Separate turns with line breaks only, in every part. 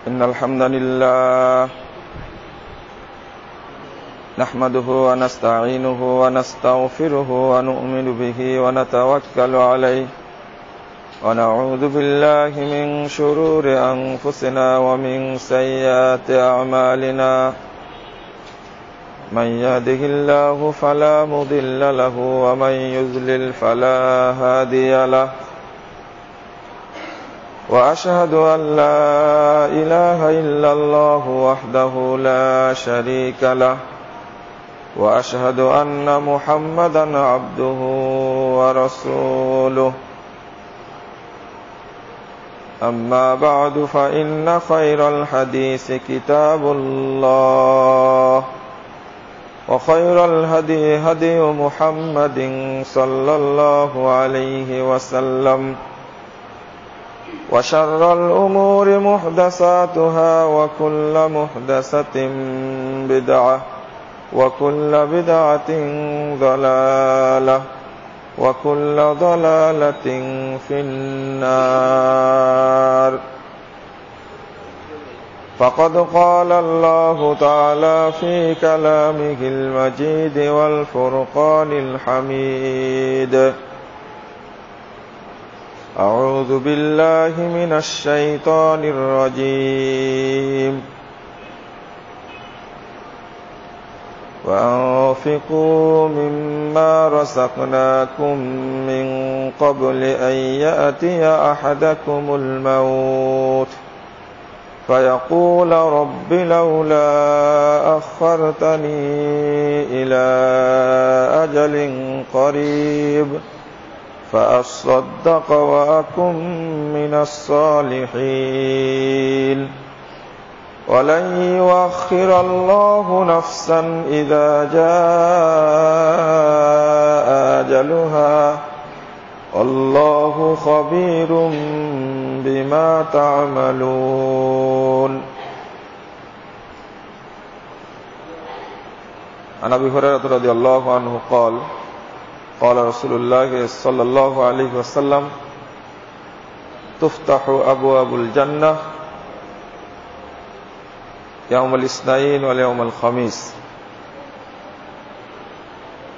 إن الحمد لله نحمده ونستعينه ونستغفره ونؤمن به ونتوكل عليه ونعوذ بالله من شرور أنفسنا ومن سيئات أعمالنا من يهده الله فلا مضل له ومن يضلل فلا هادي له وأشهد أن لا إله إلا الله وحده لا شريك له وأشهد أن محمدا عبده ورسوله أما بعد فإن خير الحديث كتاب الله وخير الهدي هدي محمد صلى الله عليه وسلم وشر الأمور محدثاتها وكل محدثة بدعة وكل بدعة ضلالة وكل ضلالة في النار فقد قال الله تعالى في كلامه المجيد والفرقان الحميد أعوذ بالله من الشيطان الرجيم وأنفقوا مما رزقناكم من قبل أن يأتي أحدكم الموت فيقول رب لولا أخرتني إلى أجل قريب فأصدق وأكن من الصالحين ولن يؤخر الله نفسا إذا جاء أجلها والله خبير بما تعملون. عن أبي هريرة رضي الله عنه قال قال رسول الله صلى الله عليه وسلم تفتح أبواب الجنة يوم الاثنين واليوم الخميس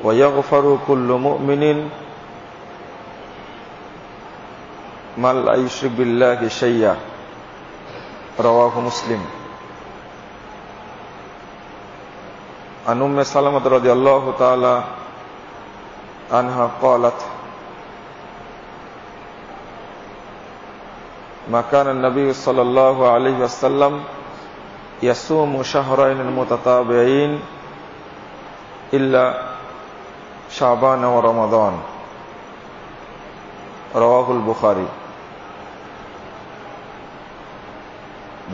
ويغفر كل مؤمن ما لا يشرك بالله شيئا رواه مسلم. عن أم سلمة رضي الله تعالى عنها قالت ما كان النبي صلى الله عليه وسلم يصوم شهرين متتابعين إلا شعبان ورمضان رواه البخاري.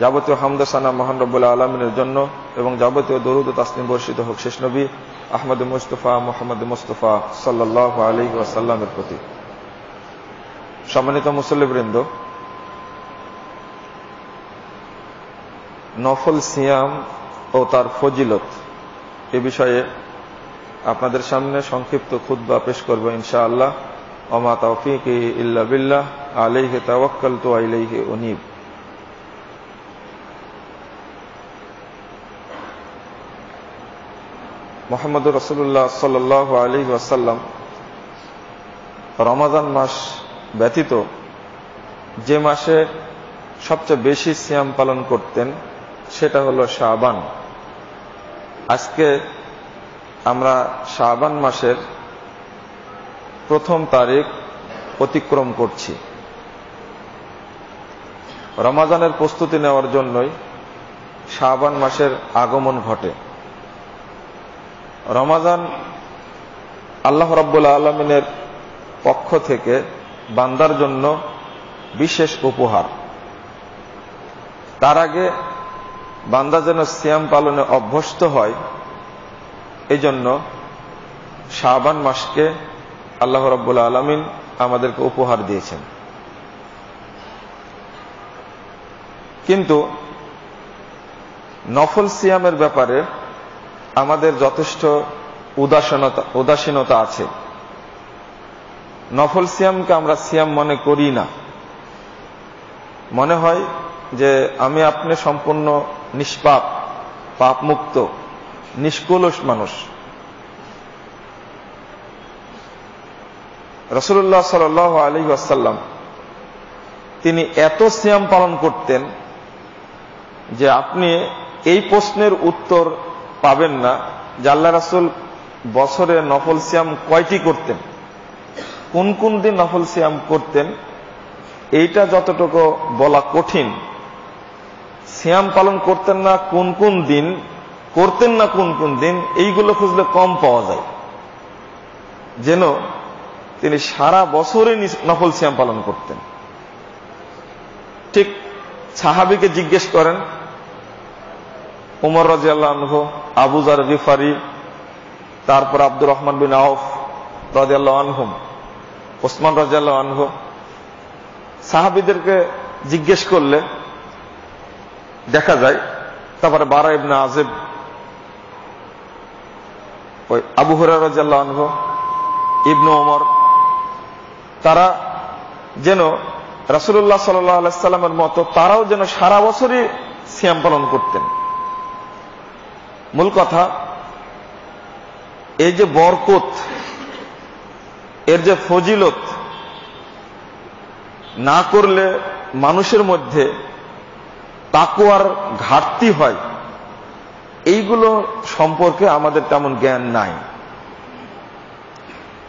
যাবতীয় হামদ সানা মহান রব্বুল আলামিনের জন্য এবং যাবতীয় দরুদ ও তাসলিম বর্ষিত হোক শেষ নবী আহমদ মুস্তাফা মুহাম্মদ মুস্তাফা সাল্লাল্লাহু আলাইহি ওয়াসাল্লামের প্রতি। সম্মানিত মুসল্লিবৃন্দ, নফল সিয়াম ও তার ফজিলত এ বিষয়ে আপনাদের সামনে সংক্ষিপ্ত খুতবা পেশ করব ইনশাআল্লাহ। ওমা তাওফীকি ইল্লা বিল্লাহ আলাইহি তাওয়াক্কালতু ওয়া ইলাইহি উনীব। মুহাম্মদুর রাসূলুল্লাহ সাল্লাল্লাহু আলাইহি ওয়াসাল্লাম রমাদান মাস ব্যতীত যে মাসে সবচেয়ে বেশি সিয়াম পালন করতেন সেটা হলো শাবান। আজকে আমরা শাবান মাসের প্রথম তারিখ অতিক্রম করছি। রমাদানের প্রস্তুতি নেওয়ার জন্যই শাবান মাসের আগমন ঘটে। রমাদান আল্লাহ রাব্বুল আলামিনের পক্ষ থেকে বান্দার জন্য বিশেষ উপহার। তার আগে বান্দা যেন সিয়াম পালনে অভ্যস্ত হয়, এজন্য শাবান মাসকে আল্লাহ রাব্বুল আলামিন আমাদেরকে উপহার দিয়েছেন। কিন্তু নফল সিয়ামের ব্যাপারে আমাদের যথেষ্ট উদাসীনতা আছে। নফল সিয়ামকে আমরা সিয়াম মনে করি না। মনে হয় যে আমি আপনি সম্পূর্ণ নিষ্পাপ, পাপ মুক্ত, নিষ্কলুষ মানুষ। রাসূলুল্লাহ সাল্লাল্লাহু আলাইহি ওয়াসাল্লাম তিনি এত সিয়াম পালন করতেন যে আপনি এই প্রশ্নের উত্তর পাবেন না যে আল্লাহ রাসূল বছরে নফল সিয়াম কয়টি করতেন, কোন কোন দিন নফল সিয়াম করতেন, এইটা যতটুকু বলা কঠিন। সিয়াম পালন করতেন না কোন কোন দিন, করতেন না কোন কোন দিন, এইগুলো খুঁজলে কম পাওয়া যায়। যেন তিনি সারা বছরে নফল সিয়াম পালন করতেন। ঠিক সাহাবীকে জিজ্ঞেস করেন, উমর রাদিয়াল্লাহু আনহু, আবু যার গিফারি, তারপর আব্দুর রহমান বিন আউফ রাদিয়াল্লাহু আনহুম, ওসমান রাদিয়াল্লাহু আনহু, সাহাবীদেরকে জিজ্ঞেস করলে দেখা যায়। তারপরে বারা ইবনে আযিব, ওই আবু হুরায়রা রাদিয়াল্লাহু আনহু, ইবনে ওমর, তারা যেন রাসূলুল্লাহ সাল্লাল্লাহু আলাইহি ওয়াসাল্লামের মতো তারাও যেন সারা বছরই সিয়াম পালন করতেন। মূল কথা, এই যে বরকত, এর যে ফজিলত, না করলে মানুষের মধ্যে তাকওয়ার ঘাটতি হয়, এইগুলো সম্পর্কে আমাদের তেমন জ্ঞান নাই।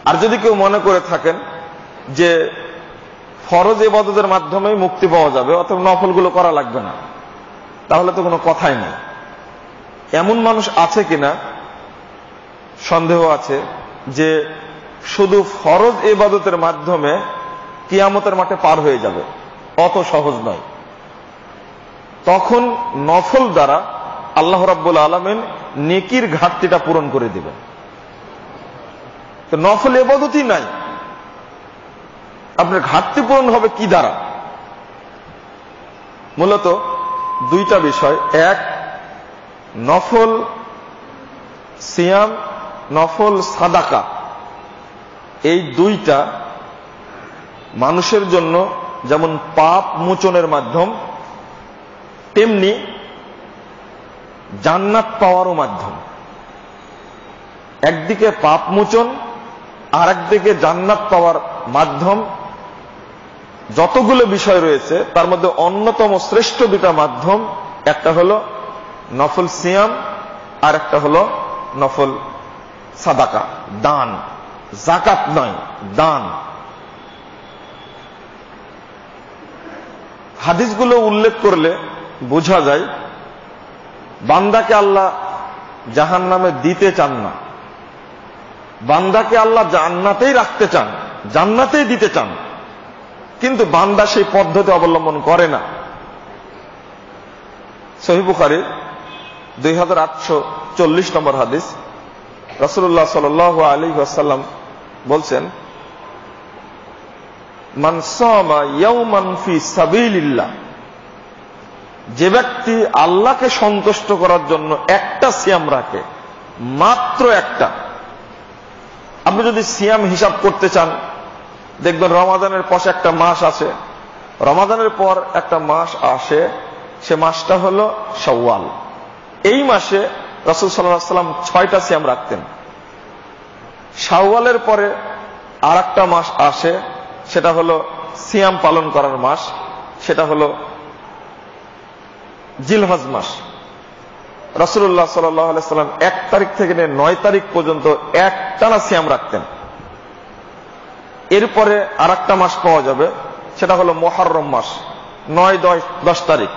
আর যদি কেউ মনে করে থাকেন যে ফরজ ইবাদতের মাধ্যমেই মুক্তি পাওয়া যাবে, অথবা নফলগুলো করা লাগবে না, তাহলে তো কোনো কথাই নেই। এমন মানুষ আছে কিনা সন্দেহ আছে যে শুধু ফরজ ইবাদতের মাধ্যমে কিয়ামতের মাঠে পার হয়ে যাবে, অত সহজ নয়। তখন নফল দ্বারা আল্লাহ রাব্বুল আলামিন নেকির ঘাটতিটা পূরণ করে দিবেন। তো নফল ইবাদতই নাই, আপনার ঘাটতি পূরণ হবে কি দ্বারা? মূলত দুইটা বিষয়। এক, নফল সিয়াম, নফল সাদাকা, এই দুইটা মানুষের জন্য যেমন পাপ মোচনের মাধ্যম, তেমনি জান্নাত পাওয়ারও মাধ্যম। একদিকে পাপ মোচন, আর একদিকে জান্নাত পাওয়ার মাধ্যম। যতগুলো বিষয় রয়েছে তার মধ্যে অন্যতম শ্রেষ্ঠ দুটা মাধ্যম, একটা হলো নফল সিয়াম, আর একটা হলো নফল সাদাকা, দান। যাকাত নয়, দান। হাদিসগুলো উল্লেখ করলে বোঝা যায় বান্দাকে আল্লাহ জাহান্নামে দিতে চান না, বান্দাকে আল্লাহ জান্নাতেই রাখতে চান, জান্নাতেই দিতে চান, কিন্তু বান্দা সেই পদ্ধতি অবলম্বন করে না। সহিহ বুখারী 2840 নম্বর হাদিস, রাসূলুল্লাহ সাল্লাল্লাহু আলাইহি ওয়াসাল্লাম বলছেন, মান সামা ইয়াওমান ফি সাবিলিল্লাহ, যে ব্যক্তি আল্লাহকে সন্তুষ্ট করার জন্য একটা সিয়াম রাখে, মাত্র একটা। আপনি যদি সিয়াম হিসাব করতে চান, দেখবেন রমাদানের পর একটা মাস আছে, রমাদানের পর একটা মাস আসে, সে মাসটা হলো শাওয়াল। এই মাসে রাসূল সাল্লাল্লাহু আলাইহি ওয়াসাল্লাম 6টা সিয়াম রাখতেন। শাওয়ালের পরে আর একটা মাস আসে, সেটা হলো সিয়াম পালন করার মাস, সেটা হলো জিলহজ মাস। রাসূলুল্লাহ সাল্লাল্লাহু আলাইহি ওয়াসাল্লাম 1 তারিখ থেকে 9 তারিখ পর্যন্ত একটানা সিয়াম রাখতেন। এরপরে আর একটা মাস পাওয়া যাবে, সেটা হলো মুহররম মাস, 9, 10 তারিখ।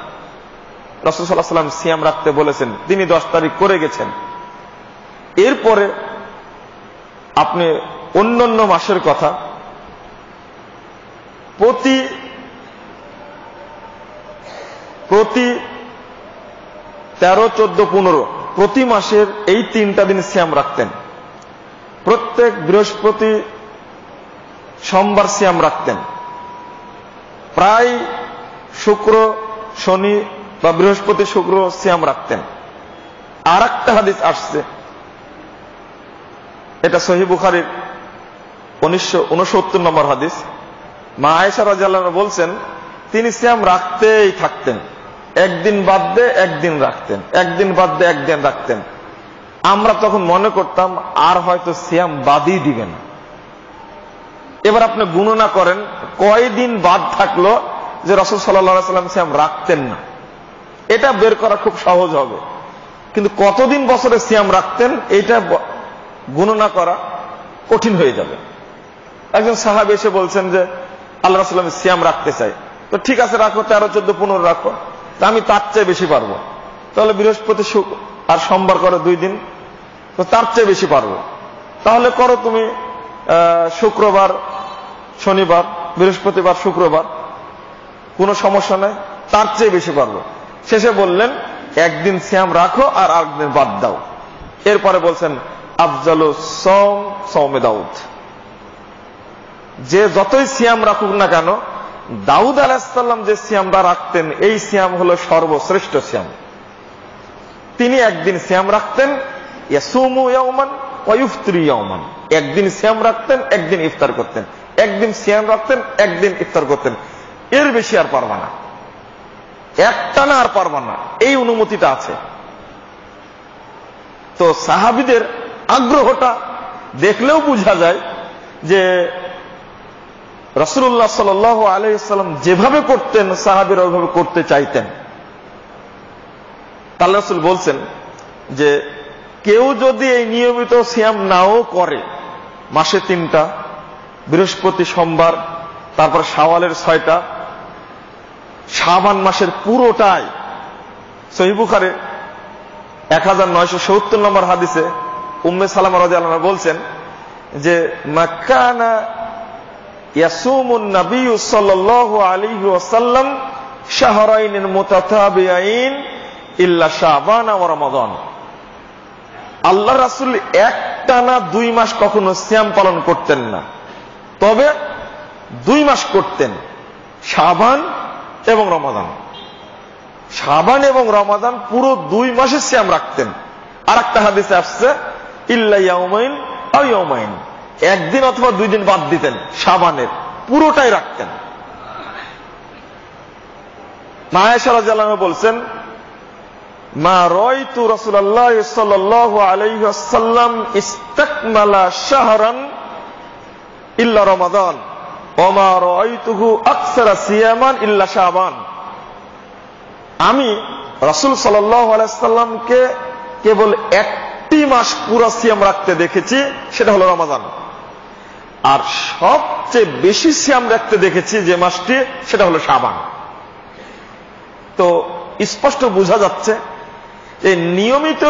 রাসূল সাল্লাল্লাহু আলাইহি ওয়াসাল্লাম সিয়াম রাখতে বলেছেন, তিনি 10 তারিখ করে গেছেন। এরপরে আপনি অন্যান্য মাসের কথা, প্রতি 13, 14, 15 প্রতি মাসের এই 3টা দিন সিয়াম রাখতেন। প্রত্যেক বৃহস্পতি, সোমবার সিয়াম রাখতেন। প্রায় শুক্র, শনি বা বৃহস্পতি, শুক্র সিয়াম রাখতেন। আর একটা হাদিস আসছে, এটা সহিহ বুখারীর 1969 নম্বর হাদিস। মা আয়েশা রাদিয়াল্লাহু আনহা বলছেন, তিনি সিয়াম রাখতেই থাকতেন, একদিন বাদ দিয়ে একদিন রাখতেন, একদিন বাদ দিয়ে একদিন রাখতেন। আমরা তখন মনে করতাম আর হয়তো সিয়াম বাদই দিবেন। এবার আপনি গণনা করেন কয়দিন বাদ থাকলো যে রাসূল সাল্লাল্লাহু আলাইহি ওয়াসাল্লাম সিয়াম রাখতেন না। এটা বের করা খুব সহজ হবে, কিন্তু কতদিন বছরে সিয়াম রাখতেন এটা গণনা করা কঠিন হয়ে যাবে। একজন সাহাবী এসে বলছেন যে আল্লাহ রাসূল আমি সিয়াম রাখতে চাই। তো ঠিক আছে, রাখো, 13, 14, 15 রাখো। তা আমি তার চেয়ে বেশি পারবো। তাহলে বৃহস্পতি আর সোমবার করো 2 দিন, তো তার চেয়ে বেশি পারবো। তাহলে করো তুমি শুক্রবার, শনিবার, বৃহস্পতিবার, শুক্রবার, কোনো সমস্যা নাই, তার চেয়ে বেশি পারবো। শেষে বললেন একদিন সিয়াম রাখো আর আরেকদিন বাদ দাও। এরপরে বলছেন আফজালু সওম সওমে দাউদ, যে যতই সিয়াম রাখুক না কেন দাউদ আলাইহিস সালাম যে সিয়ামটা রাখতেন এই সিয়াম হলো সর্বশ্রেষ্ঠ সিয়াম। তিনি একদিন সিয়াম রাখতেন, ইয়াসুমু ইয়াওমান ওয়া ইফতিরু ইয়াওমান, একদিন সিয়াম রাখতেন, একদিন ইফতার করতেন, একদিন সিয়াম রাখতেন, একদিন ইফতার করতেন। এর বেশি আর পারবা না, একটানা আর পারবা না, এই অনুমতিটা আছে। তো সাহাবীদের আগ্রহটা দেখলেও বোঝা যায় যে রাসূলুল্লাহ সাল্লাল্লাহু আলাইহি ওয়াসাল্লাম যেভাবে করতেন সাহাবীরা ওইভাবে করতে চাইতেন। আল্লাহ রাসূল বলছেন যে কেউ যদি এই নিয়মিত সিয়াম নাও করে, মাসে 3টা, বৃহস্পতি, সোমবার, তারপর শাওয়ালের 6টা, শাবান মাসের পুরোটাই, সহিহ বুখারী 1970 নম্বর হাদিসে উম্মে সালামা রাদিয়াল্লাহু আনহা বলছেন যে মাক্কানা ইয়াসুমুন নবিয়্যু সাল্লাল্লাহু আলাইহি ওয়াসাল্লাম শাহরাইন মুতাতাবিআইন ইল্লা শাবান ওয়া রমাদান। আল্লাহ রাসূল একটানা 2 মাস কখনো সিয়াম পালন করতেন না, তবে 2 মাস করতেন, শাবান এবং রমাদান। শাবান এবং রমাদান পুরো 2 মাসে সিয়াম রাখতেন। আর একটা হাদিসে আসছে ইল্লা ইয়াউমাইন আও ইয়াউমাইন, একদিন অথবা 2 দিন বাদ দিতেন, শাবানের পুরোটাই রাখতেন। মা আয়েশা রাদিয়াল্লাহু আনহা বলছেন মা রাআইতু রাসূলুল্লাহ সাল্লাল্লাহু আলাইহি ওয়াসাল্লাম ইস্তাকমালা শাহরান ইল্লা রমাদান ওয়া মা রাআইতুহু আকসারা সিয়ামান ইল্লা শাবান। আমি রাসূল সাল্লাল্লাহু আলাইহি ওয়াসাল্লামকে কেবল একটি মাস পুরো সিয়াম রাখতে দেখেছি, সেটা হলো রমাদান। আর সবচেয়ে বেশি সিয়াম রাখতে দেখেছি যে মাসটি, সেটা হলো শাবান। তো স্পষ্ট বোঝা যাচ্ছে যে নিয়মিত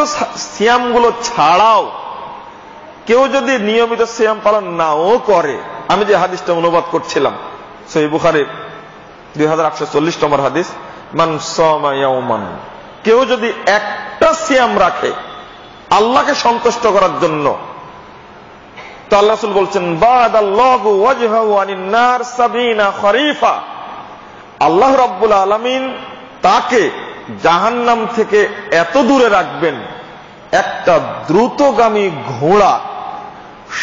সিয়ামগুলো ছাড়াও কেউ যদি নিয়মিত সিয়াম পালন নাও করে, আমি যে হাদিসটা অনুবাদ করছিলাম সহিহ বুখারী 2840 নম্বর হাদিস, মান সামা ইয়াওমান, কেউ যদি একটা সিয়াম রাখে আল্লাহকে সন্তুষ্ট করার জন্য, তো আল্লাহ রাসূল বলছেন বাদাল্লাহু ওয়াজহাহু আনিন নার 70 খরিফা, আল্লাহ রাব্বুল আলামিন তাকে জাহান্নাম থেকে এত দূরে রাখবেন, একটা দ্রুতগামী ঘোড়া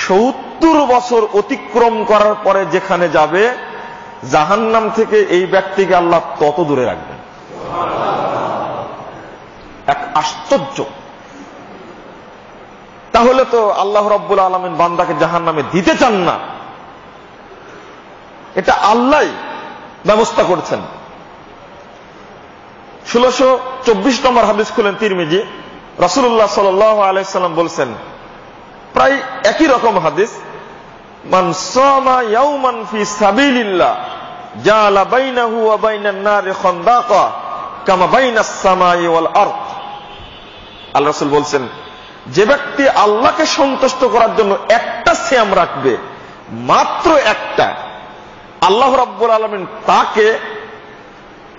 70 বছর অতিক্রম করার পরে যেখানে যাবে, জাহান্নাম থেকে এই ব্যক্তিকে আল্লাহ তত দূরে রাখবেন। এক আশ্চর্য। তাহলে তো আল্লাহ রাব্বুল আলামিন বান্দাকে জাহান্নামে দিতে চান না, এটা আল্লাহই ব্যবস্থা করছেন। 1624 নম্বর হাদিস খুলেন তিরমিজি, রাসূলুল্লাহ সাল্লাল্লাহু আলাইহি সাল্লাম বলছেন প্রায় একই রকম হাদিস, মান সামা ইয়াওমান ফি সাবিলিল্লাহ জাআলা বাইনাহু ওয়া বাইনান নারি খান্দাকা কামা বাইনাস সামাই ওয়াল আরদ। আল্লাহ রাসূল বলছেন যে ব্যক্তি আল্লাহকে সন্তুষ্ট করার জন্য একটা সিয়াম রাখবে, মাত্র একটা, আল্লাহ রাব্বুল আলামিন তাকে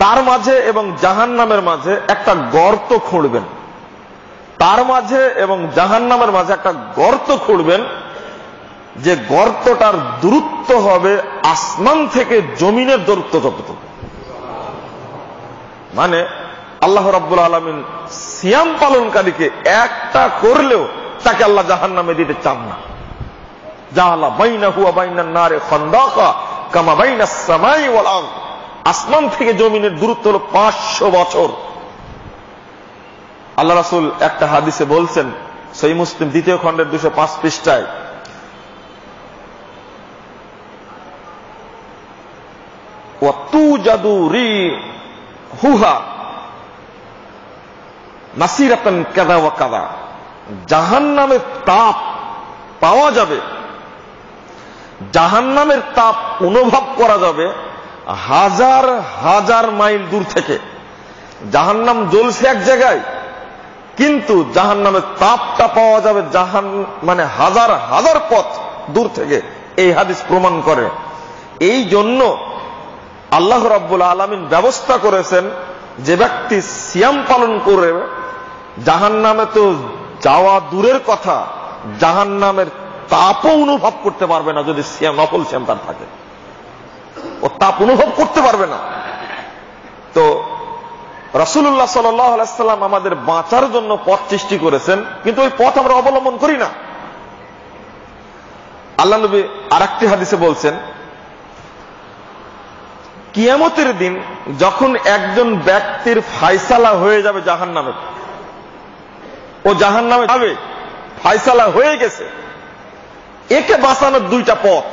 তার মাঝে এবং জাহান্নামের মাঝে একটা গর্ত খুঁড়বেন, তার মাঝে এবং জাহান্নামের মাঝে একটা গর্ত খুঁড়বেন, যে গর্তটার দূরত্ব হবে আসমান থেকে জমিনের দূরত্ব যতটুকু। মানে আল্লাহ রাব্বুল আলামিন সিয়াম পালনকারীকে একটা করলেও তাকে আল্লাহ জাহান্নামে দিতে চান না। জাআলা বাইনাহু ওয়া বাইনান নারি খান্দাকা কামা বাইনাস সামাই ওয়াল আরদ। আসমান থেকে জমিনের দূরত্ব হলো 500 বছর। আল্লাহ রাসূল একটা হাদিসে বলছেন, সহিহ মুসলিম 2য় খণ্ডের 205 পৃষ্ঠায়, ওয়াতুজাদু রিহুহা নাসিরাতান কাযা ওয়া কাযা, জাহান্নামের তাপ পাওয়া যাবে, জাহান্নামের তাপ অনুভব করা যাবে হাজার হাজার মাইল দূর থেকে। জাহান্নাম জ্বলছে এক জায়গায়, কিন্তু জাহান্নামের তাপটা পাওয়া যাবে মানে হাজার হাজার পথ দূর থেকে। এই হাদিস প্রমাণ করে। এই জন্য আল্লাহ রাব্বুল আলামিন ব্যবস্থা করেছেন, যে ব্যক্তি সিয়াম পালন করে জাহান্নামে তো যাওয়া দূরের কথা, জাহান্নামের তাপও অনুভব করতে পারবে না। যদি সিয়াম নফল সিয়াম তার থাকে, ও তাপ অনুভব করতে পারবে না। তো রাসূলুল্লাহ সাল্লাল্লাহু আলাইহি ওয়াসাল্লাম আমাদের বাঁচার জন্য পথ সৃষ্টি করেছেন, কিন্তু ওই পথ আমরা অবলম্বন করি না। আল্লাহ নবী আরেকটি হাদিসে বলছেন, কিয়ামতের দিন যখন একজন ব্যক্তির ফায়সালা হয়ে যাবে জাহান্নামে, ও জাহান্নামে যাবে, ফায়সালা হয়ে গেছে, একে বাঁচানোর 2টা পথ,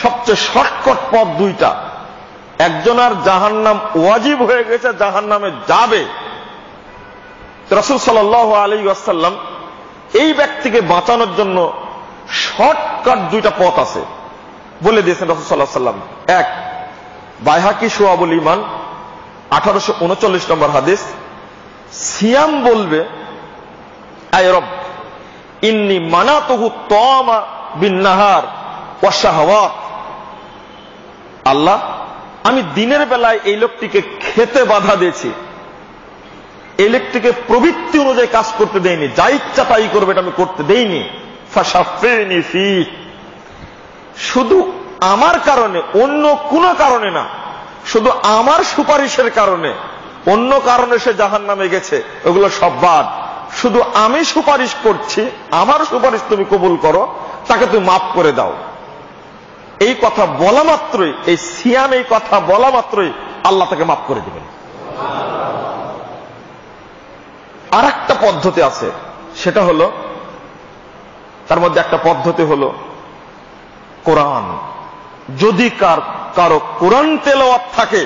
সবচেয়ে শর্টকাট পথ 2টা। একজনের জাহান্নাম ওয়াজিব হয়ে গেছে, জাহান্নামে যাবে, রাসূল সাল্লাল্লাহু আলাইহি ওয়াসাল্লাম এই ব্যক্তিকে বাঁচানোর জন্য শর্টকাট 2টা পথ আছে বলে দিয়েছেন রাসূল সাল্লাল্লাহু আলাইহি ওয়াসাল্লাম। 1, বাইহাকি শুআবুল ঈমান 1839 নম্বর হাদিস, সিয়াম বলবে, আয় রব ইন্নী মানাতুহু তামা বিন নাহার ওয়া শাহওয়াত, আল্লাহ আমি দিনের বেলায় এই লোকটিকে খেতে বাধা দিয়েছি, এই লোকটিকে প্রবৃত্তি অনুযায়ী কাজ করতে দেইনি, যা ইচ্ছা তাই করবে এটা আমি করতে দেইনি। ফাশাফিনি ফি, শুধু আমার কারণে, অন্য কোন কারণে না, শুধু আমার সুপারিশের কারণে, অন্য কারণে সে জাহান্নামে গেছে, ওগুলো সব বাদ। শুধু আমি সুপারিশ করছি, আমার সুপারিশ তুমি কবুল করো, তাকে তুমি মাফ করে দাও। এই কথা বলা মাত্রই, এই সিয়াম এই কথা বলা মাত্রই আল্লাহ তাকে মাফ করে দিবেন। আর একটা পদ্ধতি আছে, সেটা হলো, তার মধ্যে একটা পদ্ধতি হলো কোরআন। যদি কারো কোরআন তেলাওয়াত থাকে,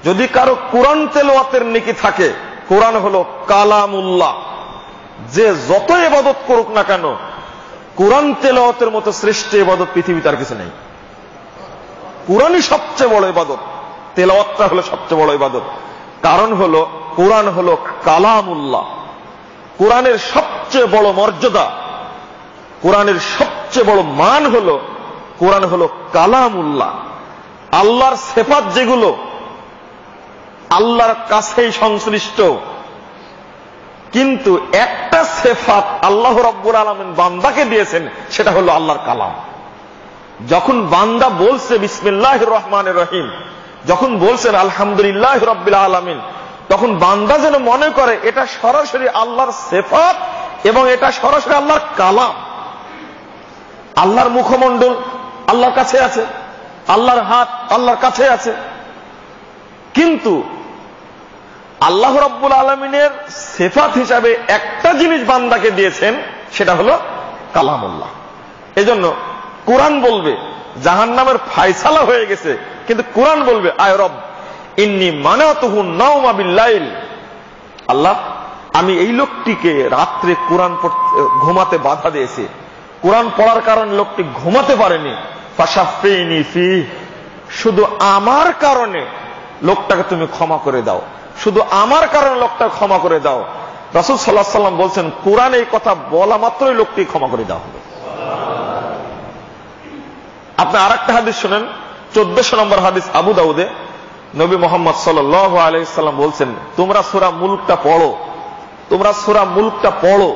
যদি কারো কোরআন তেলাওয়াতের নেকি থাকে, কোরআন হলো কালামুল্লাহ, যে যত ইবাদত করুক না কেন, কোরআন তেলাওয়াতের মতো শ্রেষ্ঠ ইবাদত পৃথিবীতে আর কিছু নেই। কোরআনই সবচেয়ে বড় ইবাদত, তেলাওয়াতটা হলো সবচেয়ে বড় ইবাদত। কারণ হলো কোরআন হলো কালামুল্লাহ, কোরআনের সবচেয়ে বড় মর্যাদা, কোরআনের সবচেয়ে বড় মান হলো, কোরআন হলো কালামুল্লাহ। আল্লাহর সিফাত যেগুলো আল্লাহর কাছেই সংশ্লিষ্ট, কিন্তু একটা সিফাত আল্লাহ রাব্বুল আলামিন বান্দাকে দিয়েছেন, সেটা হলো আল্লাহর কালাম। যখন বান্দা বলছে বিসমিল্লাহির রহমানির রহিম, যখন বলছেন আলহামদুলিল্লাহ রাব্বিল আলামিন, তখন বান্দা যেন মনে করে এটা সরাসরি আল্লাহর সিফাত এবং এটা সরাসরি আল্লাহর কালাম। আল্লাহর মুখমণ্ডল আল্লাহর কাছে আছে, আল্লাহর হাত আল্লাহর কাছে আছে, কিন্তু আল্লাহ রাব্বুল আলামিনের সিফাত হিসাবে একটা জিনিস বান্দাকে দিয়েছেন, সেটা হলো কালামুল্লাহ। এজন্য কোরআন বলবে জাহান্নামের ফায়সালা হয়ে গেছে, কিন্তু কোরআন বলবে আয় রব ইন্নী মানাতুহু নাওমা বিল-লাইল, আল্লাহ আমি এই লোকটিকে রাত্রে কোরআন ঘুমাতে বাধা দিয়েছি, কোরআন পড়ার কারণে লোকটি ঘুমাতে পারেনি, ফাশাফিনি ফি, শুধু আমার কারণে লোকটাকে তুমি ক্ষমা করে দাও, শুধু আমার কারণে লোকটা ক্ষমা করে দাও। রাসূল সাল্লাল্লাহু আলাইহি ওয়াসাল্লাম বলছেন কোরআন এই কথা বলা মাত্রই লোকটি ক্ষমা করে দেওয়া হবে। আপনি আরেকটা হাদিস শুনেন, 1400 নম্বর হাদিস আবু দাউদে, নবী মুহাম্মদ সাল্লাল্লাহু আলাইহি ওয়াসাল্লাম বলছেন, তোমরা সূরা মুলকটা পড়ো, তোমরা সূরা মুলকটা পড়ো,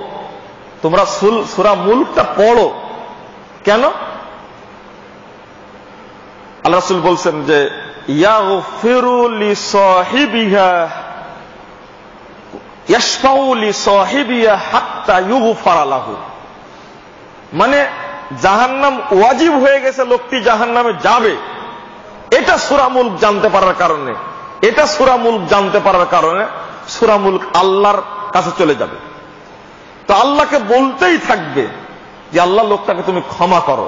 তোমরা সূরা মুলকটা পড়ো। কেন? আল্লাহ রাসূল বলছেন যে ইয়াগফিরু লিসাহিবিহা ইয়াশফাউ লিসাহিবিহা হাত্তা ইউগফারা লাহু, মানে জাহান্নাম ওয়াজিব হয়ে গেছে, লোকটি জাহান্নামে যাবে, এটা সূরা মুলক জানতে পারার কারণে, এটা সূরা মুলক জানতে পারার কারণে সূরা মুলক আল্লাহর কাছে চলে যাবে। তো আল্লাহকে বলতেই থাকবে যে আল্লাহ লোকটাকে তুমি ক্ষমা করো,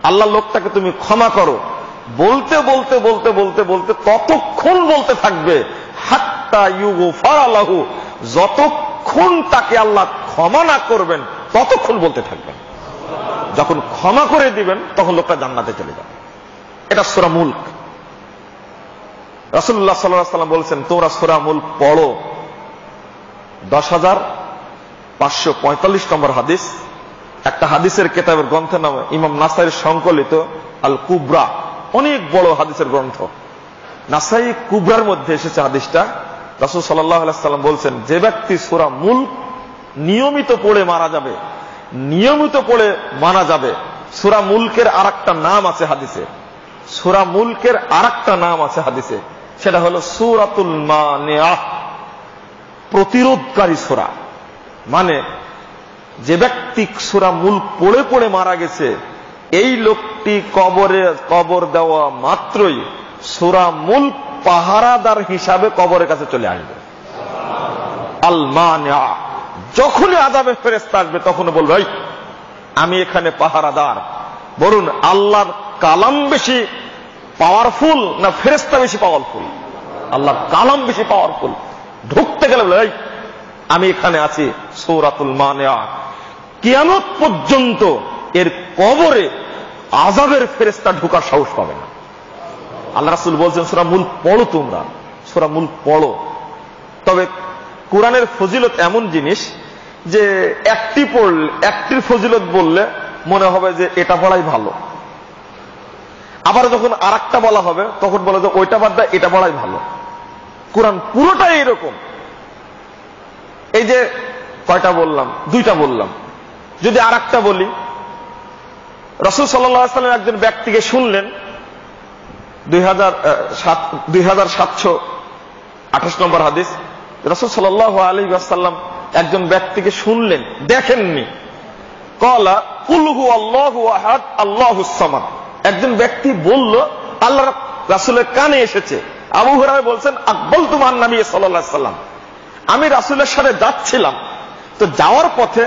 আল্লাহ লোকটাকে তুমি ক্ষমা করো। বলতে বলতে বলতে বলতে বলতে ততক্ষণ বলতে থাকবে হাত্তা ইউগফার লাহু, যতক্ষণ তাকে আল্লাহ ক্ষমা না করবেন ততক্ষণ বলতে থাকবেন। যখন ক্ষমা করে দিবেন তখন লোকটা জান্নাতে চলে যাবে। এটা সূরা মুলক। রাসূলুল্লাহ সাল্লাল্লাহু আলাইহি ওয়াসাল্লাম বলছেন, তোমরা সূরা মুলক পড়ো। 10,545 নম্বর হাদিস। একটা হাদিসের কিতাবের গ্রন্থের নাম ইমাম নাসাইর সংকলিত আল কুবরা, অনেক বড় হাদিসের গ্রন্থ। নাসাই কুবরার মধ্যে এসেছে হাদিসটা। রাসূল সাল্লাল্লাহু আলাইহি ওয়াসাল্লাম বলছেন, যে ব্যক্তি সূরা মুলক নিয়মিত পড়ে মারা যাবে, নিয়মিত পড়ে মারা যাবে। সূরা মুলকের আরেকটা নাম আছে হাদিসে, সূরা মুলকের আরেকটা নাম আছে হাদিসে, সেটা হলো সূরাতুল মানিআহ, প্রতিরোধকারী সূরা। মানে যে ব্যক্তি সূরা মুলক পড়ে পড়ে মারা গেছে, এই লোকটি কবর দেওয়া মাত্রই সূরা মুলক পাহারাদার হিসাবে কবরের কাছে চলে আসবে। আল মানিআহ, যখনই আযাবের ফেরেশতা আসবে তখন বলবে, এই আমি এখানে পাহারাদার। বলুন, আল্লাহর কালাম বেশি পাওয়ারফুল না ফেরেশতা বেশি পাওয়ারফুল? আল্লাহর কালাম বেশি পাওয়ারফুল। ঢুকতে গেলে বলে, এই আমি এখানে আছি। সূরাতুল মানিআহ। কিয়ামত পর্যন্ত এর কবরে আযাবের ফেরেশতা ঢোকার সাহস পাবে না। আল্লাহ রাসূল বলছেন, সূরা মুলক পড়ো, তোমরা সূরা মুলক পড়ো। তবে কোরআনের ফজিলত এমন জিনিস যে একটির ফজিলত বললে মনে হবে যে এটা পড়াই ভালো, আবার যখন আরেকটা বলা হবে তখন বলে যে ওইটা বাদ দেয়, এটা পড়াই ভালো। কোরআন পুরোটাই এরকম। এই যে কয়টা বললাম, দুইটা বললাম। যদি আরেকটা বলি, রাসূল সাল্লাল্লাহু আলাইহি ওয়াসাল্লাম একজন ব্যক্তিকে শুনলেন, 2728 নম্বর হাদিস। রাসূল সাল্লাল্লাহু আলাইহি ওয়াসাল্লাম একজন ব্যক্তিকে শুনলেন, দেখেননি। ক্বালা কুল হুয়াল্লাহু আহাদ আল্লাহুস সামাদ। একজন ব্যক্তি বলল, আল্লাহ রাসূলের কানে এসেছে। আবু হুরায়রা বলছেন, আকবালতু মান নবী সাল্লাল্লাহু আলাইহি ওয়াসাল্লাম, আমি রাসূলের সাথে যাচ্ছিলাম, তো যাওয়ার পথে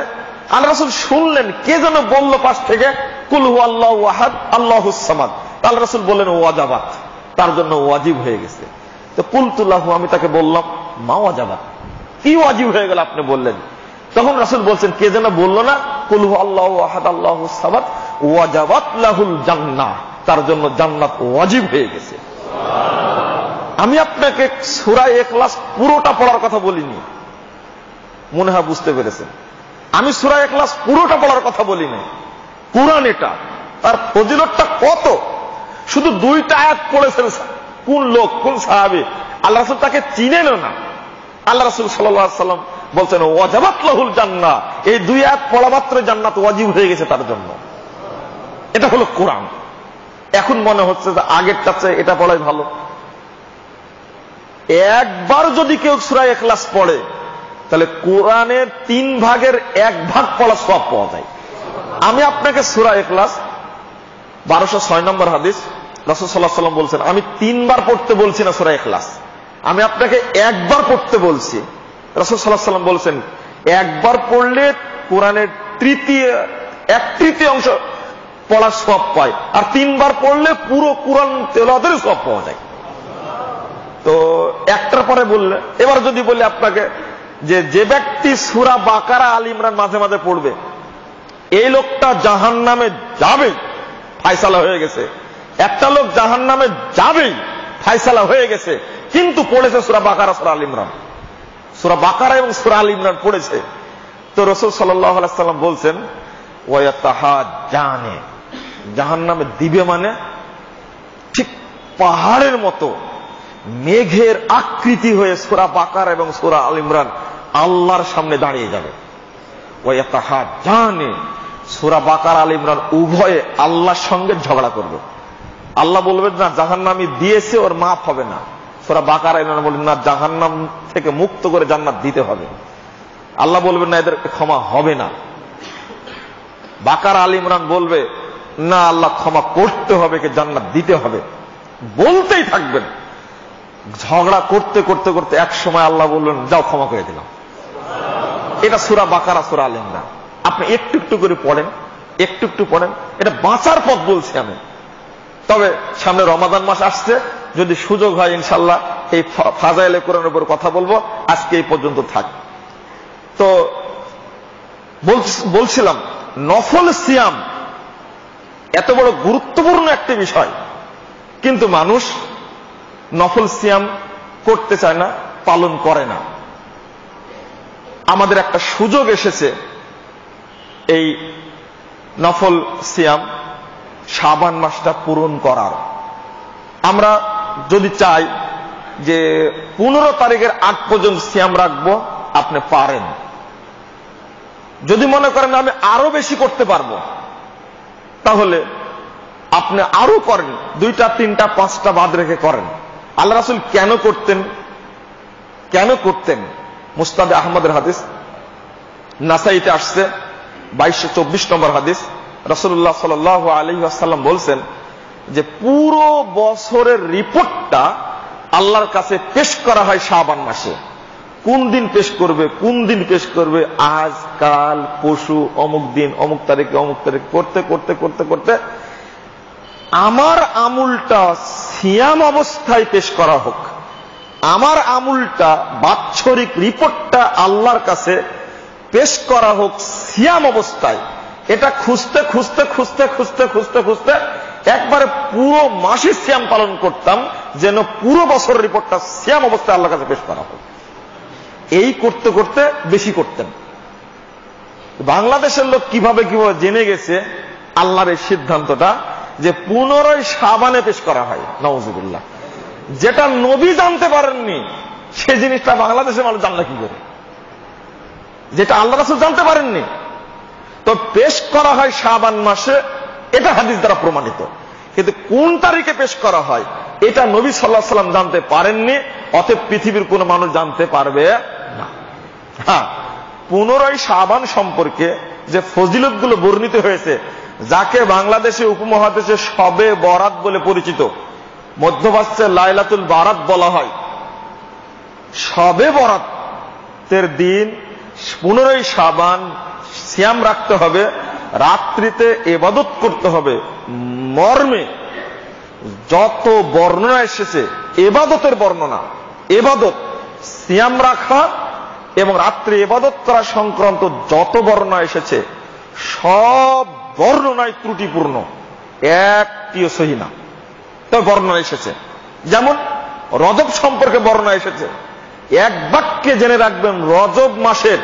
আল্লাহ রাসূল শুনলেন কে যেন বলল পাশ থেকে, কুল হুয়াল্লাহু আহাদ আল্লাহুস সামাদ। আল্লাহ রাসূল বললেন, ওয়াজাবাত, তার জন্য ওয়াজিব হয়ে গেছে। তো কুলতু লাহু, আমি তাকে বললাম, মা ওয়াজাবাত, কি ওয়াজিব হয়ে গেল আপনি বললেন? তখন রাসূল বলছেন, কে যেন বলল না, কুল হুয়াল্লাহু আহাদ আল্লাহুস সামাদ, ওয়াজাবাত লাহুল জান্নাহ, তার জন্য জান্নাত ওয়াজিব হয়ে গেছে। আমি আপনাকে সূরা ইখলাস পুরোটা পড়ার কথা বলিনি, মনে হয় বুঝতে পেরেছেন। আমি সূরা ইখলাস পুরোটা পড়ার কথা বলি না। কুরআন এটা, তার ফজিলতটা কত! শুধু দুইটা আয়াত পড়েছেন কোন লোক, কোন সাহাবী, আল্লাহ রাসূল তাকে চিনেন না। আল্লাহ রাসূল সাল্লাল্লাহু আলাইহি ওয়াসাল্লাম বলছেন, ওয়াজাবাত লাহুল জান্নাহ, এই দুই আয়াত পড়া মাত্র জান্নাত ওয়াজিব হয়ে গেছে তার জন্য। এটা হলো কোরআন। এখন মনে হচ্ছে যে আগেরটা চেয়ে এটা পড়াই ভালো। একবার যদি কেউ সূরা ইখলাস পড়ে, তাহলে কোরআনের 3 ভাগের 1 ভাগ পড়া সওয়াব পাওয়া যায়। আমি আপনাকে সূরা ইখলাস 1206 নম্বর হাদিস, রাসূল সাল্লাল্লাহু আলাইহি ওয়াসাল্লাম বলছেন, আমি 3 বার পড়তে বলছি না সূরা ইখলাস, আমি আপনাকে একবার পড়তে বলছি। রাসূল সাল্লাল্লাহু আলাইহি ওয়াসাল্লাম বলছেন, একবার পড়লে কোরআনের 1/3 অংশ পড়ার সওয়াব পায়, আর 3 বার পড়লে পুরো কোরআন তেলাওয়াতের সওয়াব পাওয়া যায়। তো একটার পরে বললে, এবার যদি বলি আপনাকে যে ব্যক্তি সূরা বাকারা আল ইমরান মাঝে মাঝে পড়বে, এই লোকটা জাহান্নামে যাবেই, ফায়সালা হয়ে গেছে। একটা লোক জাহান্নামে যাবেই, ফায়সালা হয়ে গেছে, কিন্তু পড়েছে সূরা বাকারা, সূরা আল ইমরান, সূরা বাকারা এবং সূরা আল ইমরান পড়েছে। তো রাসূল সাল্লাল্লাহু আলাইহি ওয়াসাল্লাম বলছেন, ওয়ায়াতাহাজ্জানে, জাহান্নামে দিবে মানে ঠিক পাহাড়ের মতো মেঘের আকৃতি হয়ে সূরা বাকারা এবং সূরা আল ইমরান আল্লাহর সামনে দাঁড়িয়ে যাবে। ওয়ায়াতাহাজ্জানে, সূরা বাকারা আল ইমরান উভয়ে আল্লাহর সঙ্গে ঝগড়া করবে। আল্লাহ বলবেন, না জাহান্নামী দিয়েছে, ওর মাফ হবে না। সূরা বাকারা ইমরান বলবেন, না জাহান্নাম থেকে মুক্ত করে জান্নাত দিতে হবে। আল্লাহ বলবেন, না এদের ক্ষমা হবে না। বাকারা আল ইমরান বলবে, না আল্লাহ ক্ষমা করতে হবে, কে জান্নাত দিতে হবে। বলতেই থাকবেন। ঝগড়া করতে করতে করতে এক সময় আল্লাহ বললেন, যাও ক্ষমা করে দিলাম। এটা সূরা বাকারা, সূরা আল ইমরান। আপনি একটু একটু করে পড়েন, একটু একটু পড়েন, এটা বাঁচার পথ বলছি আমি। তবে সামনে রমাদান মাস আসছে, যদি সুযোগ হয় ইনশাল্লাহ এই ফাজাইলে কোরআনের উপর কথা বলবো। আজকে এই পর্যন্ত থাক। তো বলছিলাম নফল সিয়াম এত বড় গুরুত্বপূর্ণ একটি বিষয়, কিন্তু মানুষ নফল সিয়াম করতে চায় না, পালন করে না। আমাদের একটা সুযোগ এসেছে এই নফল সিয়াম শাবান মাসটা পূরণ করার। আমরা যদি চাই যে 15 তারিখের আগ পর্যন্ত সিয়াম রাখবো, আপনি পারেন। যদি মনে করেন আমি আরো বেশি করতে পারবো, তাহলে আপনি আরো করেন, 2টা 3টা 5টা বাদ রেখে করেন। আল্লাহ রাসূল কেন করতেন? মুসনাদে আহমদের হাদিস, নাসাইতে আসছে 2224 নম্বর হাদিস। রাসূলুল্লাহ সাল্লাল্লাহু আলাইহি ওয়াসাল্লাম বলছেন যে পুরো বছরের রিপোর্টটা আল্লাহর কাছে পেশ করা হয় শাবান মাসে। কোন দিন পেশ করবে, কোন দিন পেশ করবে, আজ কাল পরশু অমুক দিন অমুক তারিখে অমুক তারিখ করতে করতে করতে করতে আমার আমুলটা সিয়াম অবস্থায় পেশ করা হোক, আমার আমুলটা বাৎসরিক রিপোর্টটা আল্লাহর কাছে পেশ করা হোক সিয়াম অবস্থায়। এটা খুঁজতে খুঁজতে খুঁজতে খুঁজতে খুঁজতে খুঁজতে একবারে পুরো মাসে সিয়াম পালন করতাম, যেন পুরো বছরের রিপোর্টটা সিয়াম অবস্থায় আল্লাহর কাছে পেশ করা হোক। এই করতে করতে বেশি করতেন। বাংলাদেশের লোক কিভাবে কিভাবে জেনে গেছে আল্লাহর এই সিদ্ধান্তটা যে 15 শাবানে পেশ করা হয়। নাউজুবিল্লাহ। যেটা নবী জানতে পারেননি সে জিনিসটা বাংলাদেশের মানুষ জানলে কি করে? যেটা আল্লাহ রাসূল জানতে পারেননি, তো পেশ করা হয় শাবান মাসে, এটা হাদিস দ্বারা প্রমাণিত। কিন্তু কোন তারিখে পেশ করা হয় এটা নবী সাল্লাল্লাহু আলাইহি ওয়াসাল্লাম জানতে পারেননি, অতএব পৃথিবীর কোন মানুষ জানতে পারবে না। হ্যাঁ, 15 শাবান সম্পর্কে যে ফজিলতগুলো বর্ণিত হয়েছে, যাকে বাংলাদেশে উপমহাদেশে শবে বরাত বলে পরিচিত, মধ্যপ্রাচ্যে লাইলাতুল বারাত বলা হয়। শবে বরাতের দিন 15 শাবান সিয়াম রাখতে হবে, রাত্রিতে ইবাদত করতে হবে। মর্মে যত বর্ণনা এসেছে ইবাদতের বর্ণনা, ইবাদত সিয়াম রাখা এবং রাত্রে ইবাদত করা সংক্রান্ত যত বর্ণনা এসেছে সব বর্ণনায় ত্রুটিপূর্ণ, একটিও সহি না। তবে বর্ণনা এসেছে, যেমন রজব সম্পর্কে বর্ণনা এসেছে। এক বাক্যে জেনে রাখবেন, রজব মাসের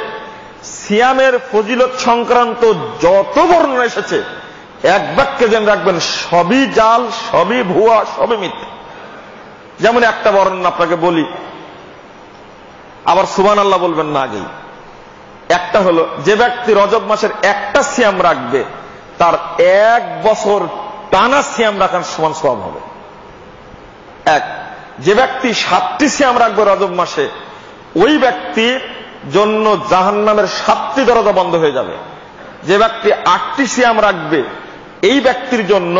সিয়ামের ফজিলত সংক্রান্ত যত বর্ণনা এসেছে এক বাক্যে জেনে রাখবেন সবই জাল, সবই ভুয়া, সবই মিথ্যা। যেমন একটা বর্ণনা আপনাকে বলি, আবার সুবহানাল্লাহ বলবেন না আগেই। একটা হলো, যে ব্যক্তি রজব মাসের একটা সিয়াম রাখবে তার 1 বছর টানা সিয়াম রাখার সমান সওয়াব হবে। এক, যে ব্যক্তি 7টি সিয়াম রাখবে রজব মাসে, ওই ব্যক্তির জন্য জাহান্নামের 7টি দরজা বন্ধ হয়ে যাবে। যে ব্যক্তি 8টি সিয়াম রাখবে, এই ব্যক্তির জন্য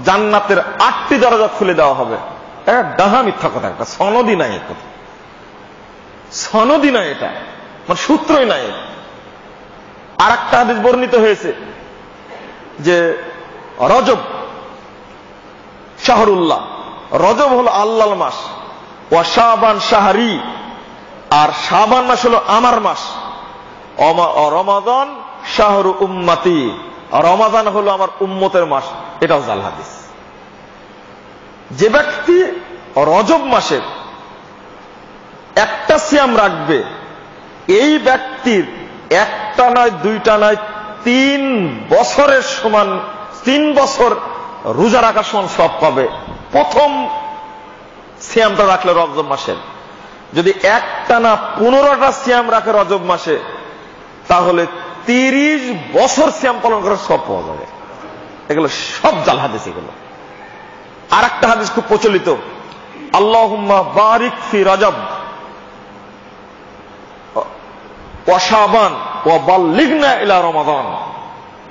জান্নাতের 8টি দরজা খুলে দেওয়া হবে। ডাহা মিথ্যা কথা, একটা সনদই নাই, কথা সনদই নাই, এটা মানে সূত্রই নাই। আর একটা হাদিস বর্ণিত হয়েছে যে রজব শাহরুল্লাহ, রজব হলো আল্লাহর মাস, ওয়া শাবান শাহরি, আর শাবান মাস হলো আমার মাস, রমাদান শাহরু উম্মতি, রমাদান হলো আমার উম্মতের মাস। এটাও জাল হাদিস। যে ব্যক্তি রজব মাসের একটা সিয়াম রাখবে, এই ব্যক্তির একটা নয়, 2টা নয়, 3 বছরের সমান, 3 বছর রোজা রাখার সমান সব পাবে। প্রথম সিয়ামটা রাখলে রজব মাসের, যদি একটা না 15টা সিয়াম রাখে রজব মাসে, তাহলে 30 বছর সিয়াম পালন করার সব পাওয়া যাবে। এগুলো সব জাল হাদিস। এগুলো আর একটা হাদিস খুব প্রচলিত, আল্লাহুম্মা বারিক ফি রজব ওয়া শাবান ওয়া বাল্লিগনা ইলা রমাদান।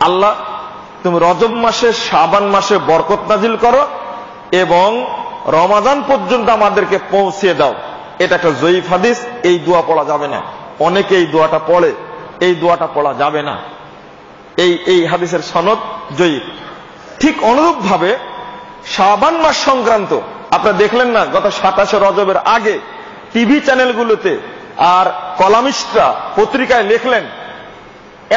আল্লাহ, তুমি রজব মাসে, শাবান মাসে বরকত নাজিল করো এবং রমাদান পর্যন্ত আমাদেরকে পৌঁছে দাও। এটা একটা জয়ীফ হাদিস। এই দোয়া পড়া যাবে না। অনেকে এই দোয়াটা পড়ে, এই দোয়াটা পড়া যাবে না। এই হাদিসের সনদ জয়ীফ। ঠিক অনুরূপ ভাবে শাবান মাস সংক্রান্ত আপনারা দেখলেন না, গত 27 রজবের আগে টিভি চ্যানেলগুলোতে আর কলামিস্টরা পত্রিকায় লেখলেন,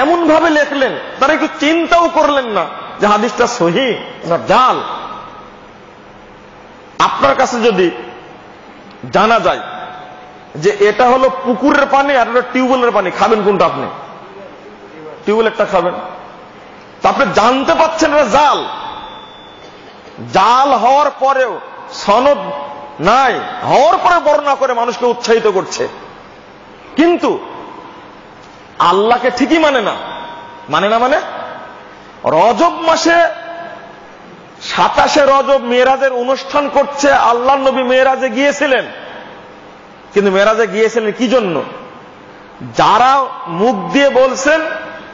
এমন ভাবে লেখলেন তারা একটু চিন্তাও করলেন না যে হাদিসটা সহিহ না জাল। আপনার কাছে যদি জানা যায় যে এটা হলো পুকুরের পানি আর এটা টিউবওয়েলের পানি, খাবেন কোনটা? আপনি টিউবওয়েলেরটা খাবেন। তা আপনি জানতে পাচ্ছেন এটা জাল। জাল হওয়ার পরেও, সনদ নাই হওয়ার পরে বর্ণনা করে মানুষকে উৎসাহিত করছে, কিন্তু আল্লাহকে ঠিকই মানে না। মানে রজব মাসে 27 রজব মেরাজের অনুষ্ঠান করছে। আল্লাহ নবী মেরাজে গিয়েছিলেন, কিন্তু মেরাজে গিয়েছিলেন কি জন্য? যারা মুখ দিয়ে বলছেন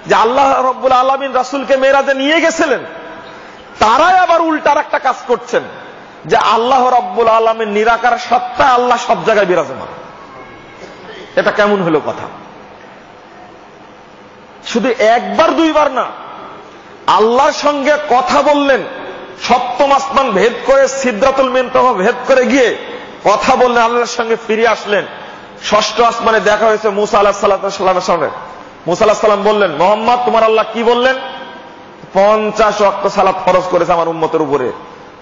যে আল্লাহ রাব্বুল আলামিন রাসূলকে মেরাজে নিয়ে গেছিলেন, তারাই আবার উল্টার একটা কাজ করছেন যে আল্লাহ রাব্বুল আলামিন নিরাকার সত্তা, আল্লাহ সব জায়গায় বিরাজমান। এটা কেমন হলো কথা? শুধু একবার দুইবার না, আল্লাহর সঙ্গে কথা বললেন, সপ্তম আসমান ভেদ করে সিদরাতুল মুনতাহা ভেদ করে গিয়ে কথা বললেন, আল্লাহর সঙ্গে ফিরে আসলেন। ষষ্ঠ আসমানে দেখা হয়েছে মুসা আলাইহিস সালামের সঙ্গে। মুসা আলাইহিস সালাম বললেন, মুহাম্মদ তোমার আল্লাহ কি বললেন? 50 ওয়াক্ত সালাত ফরজ করেছে আমার উম্মতের উপরে।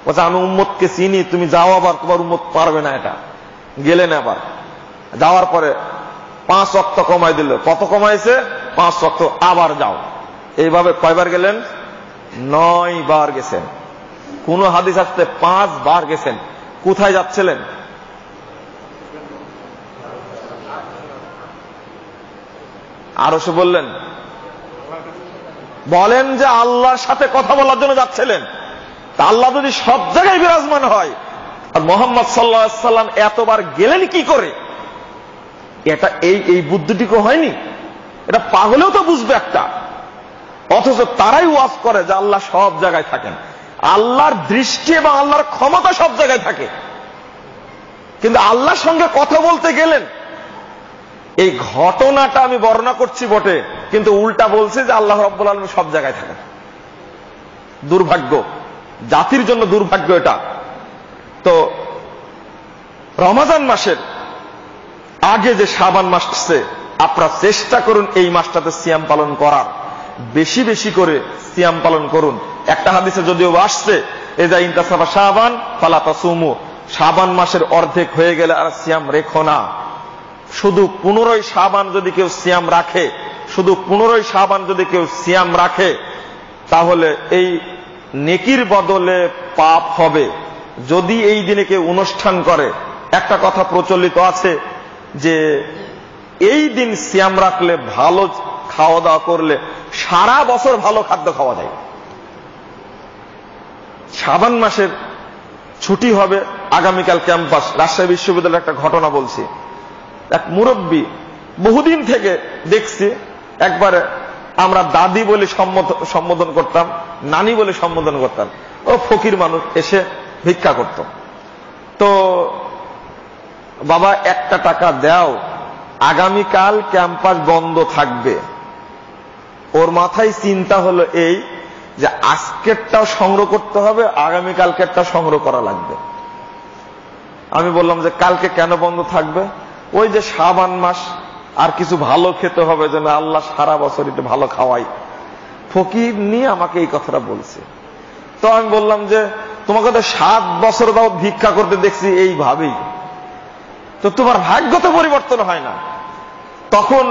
বলছে আমি উম্মতকে চিনি, তুমি যাও, আবার তোমার উম্মত পারবে না। এটা গেলেন, আবার যাওয়ার পরে 5 ওয়াক্ত কমাই দিল। কত কমাইছে? 5 ওয়াক্ত। আবার যাও। এইভাবে কয়বার গেলেন? 9 বার গেছেন। কোন হাদিস আসতে 5 বার গেছেন। কোথায় যাচ্ছিলেন? আরো সে বললেন, বলেন যে আল্লাহর সাথে কথা বলার জন্য যাচ্ছিলেন। তা আল্লাহ যদি সব জায়গায় বিরাজমান হয়, আর মুহাম্মদ সাল্লাল্লাহু আলাইহি ওয়াসাল্লাম এতবার গেলেন কি করে? এটা এই বুদ্ধিটিকে হয়নি? এটা পাগলেও তো বুঝবে একটা। অথচ তারাই ওয়াজ করে যে আল্লাহ সব জায়গায় থাকেন, আল্লাহর দৃষ্টি এবং আল্লাহর ক্ষমতা সব জায়গায় থাকে। কিন্তু আল্লাহর সঙ্গে কথা বলতে গেলেন, এই ঘটনাটা আমি বর্ণনা করছি বটে, কিন্তু উল্টা বলছে যে আল্লাহ রাব্বুল আলামিন সব জায়গায় থাকেন। দুর্ভাগ্য, জাতির জন্য দুর্ভাগ্য এটা। তো রমজান মাসের আগে যে শাবান মাস আসছে, আপনারা চেষ্টা করুন এই মাসটাতে সিয়াম পালন করার। বেশি বেশি করে সিয়াম পালন করুন। একটা হাদিসে যদিও আসছে, এজা ইনতাসাবা শাবান ফালা তাসুমু, শাবান মাসের অর্ধেক হয়ে গেলে আর সিয়াম রেখো না। শুধু 15 শাবান যদি কেউ সিয়াম রাখে, শুধু 15 শাবান যদি কেউ সিয়াম রাখে, তাহলে এই নেকির বদলে পাপ হবে। যদি এই দিনে কেউ অনুষ্ঠান করে, একটা কথা প্রচলিত আছে যে এই দিন সিয়াম রাখলে, ভালো খাওয়া দাওয়া করলে সারা বছর ভালো খাদ্য খাওয়া যায়। শাবান মাসের ছুটি হবে, আগামীকাল ক্যাম্পাস। রাজশাহী বিশ্ববিদ্যালয়ের একটা ঘটনা বলছি। এক মুরব্বী, বহুদিন থেকে দেখছি, একবারে আমরা দাদি বলে সম্বোধন করতাম, নানি বলে সম্বোধন করতাম। ও ফকির মানুষ, এসে ভিক্ষা করত। তো বাবা 1 টাকা দাও, আগামীকাল ক্যাম্পাস বন্ধ থাকবে। ওর মাথায় চিন্তা হলো এই যে আজকেরটাও সংগ্রহ করতে হবে, আগামীকালকেরটাও সংগ্রহ করা লাগবে। আমি বললাম যে কালকে কেন বন্ধ থাকবে? ওই যে শাবান মাস, আর কিছু ভালো খেতে হবে, যেন আল্লাহ সারা বছর একটু ভালো খাওয়াই। ফকির নিয়ে আমাকে এই কথাটা বলছে। তো আমি বললাম যে তোমাকে তো 7 বছর দাও ভিক্ষা করতে দেখছি এইভাবেই, তো তোমার ভাগ্য তো পরিবর্তন হয় না। তখন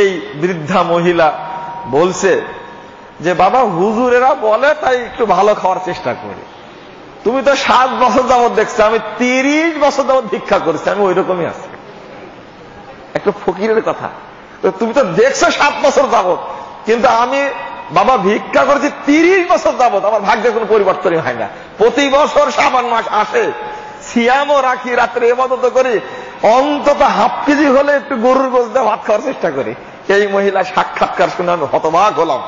এই বৃদ্ধা মহিলা বলছে যে বাবা, হুজুরেরা বলে তাই একটু ভালো খাওয়ার চেষ্টা করি। তুমি তো 7 বছর যাবত দেখছো, আমি 30 বছর যাবত ভিক্ষা করছি, আমি ওই রকমই আছি। একটা ফকিরের কথা। তো তুমি তো দেখছো 7 বছর যাবত, কিন্তু আমি বাবা ভিক্ষা করেছি 30 বছর যাবত, আমার ভাগ্যের কোনো পরিবর্তনই হয় না। প্রতি বছর শাবান মাস আসে, সিয়ামও রাখি, রাত্রে ইবাদত করি, অন্তত ½ কেজি হলে একটু গরুর গোশত দিয়ে ভাত খাওয়ার চেষ্টা করি। এই মহিলা সাক্ষাৎকার শুনে আমি হতবাক হলাম।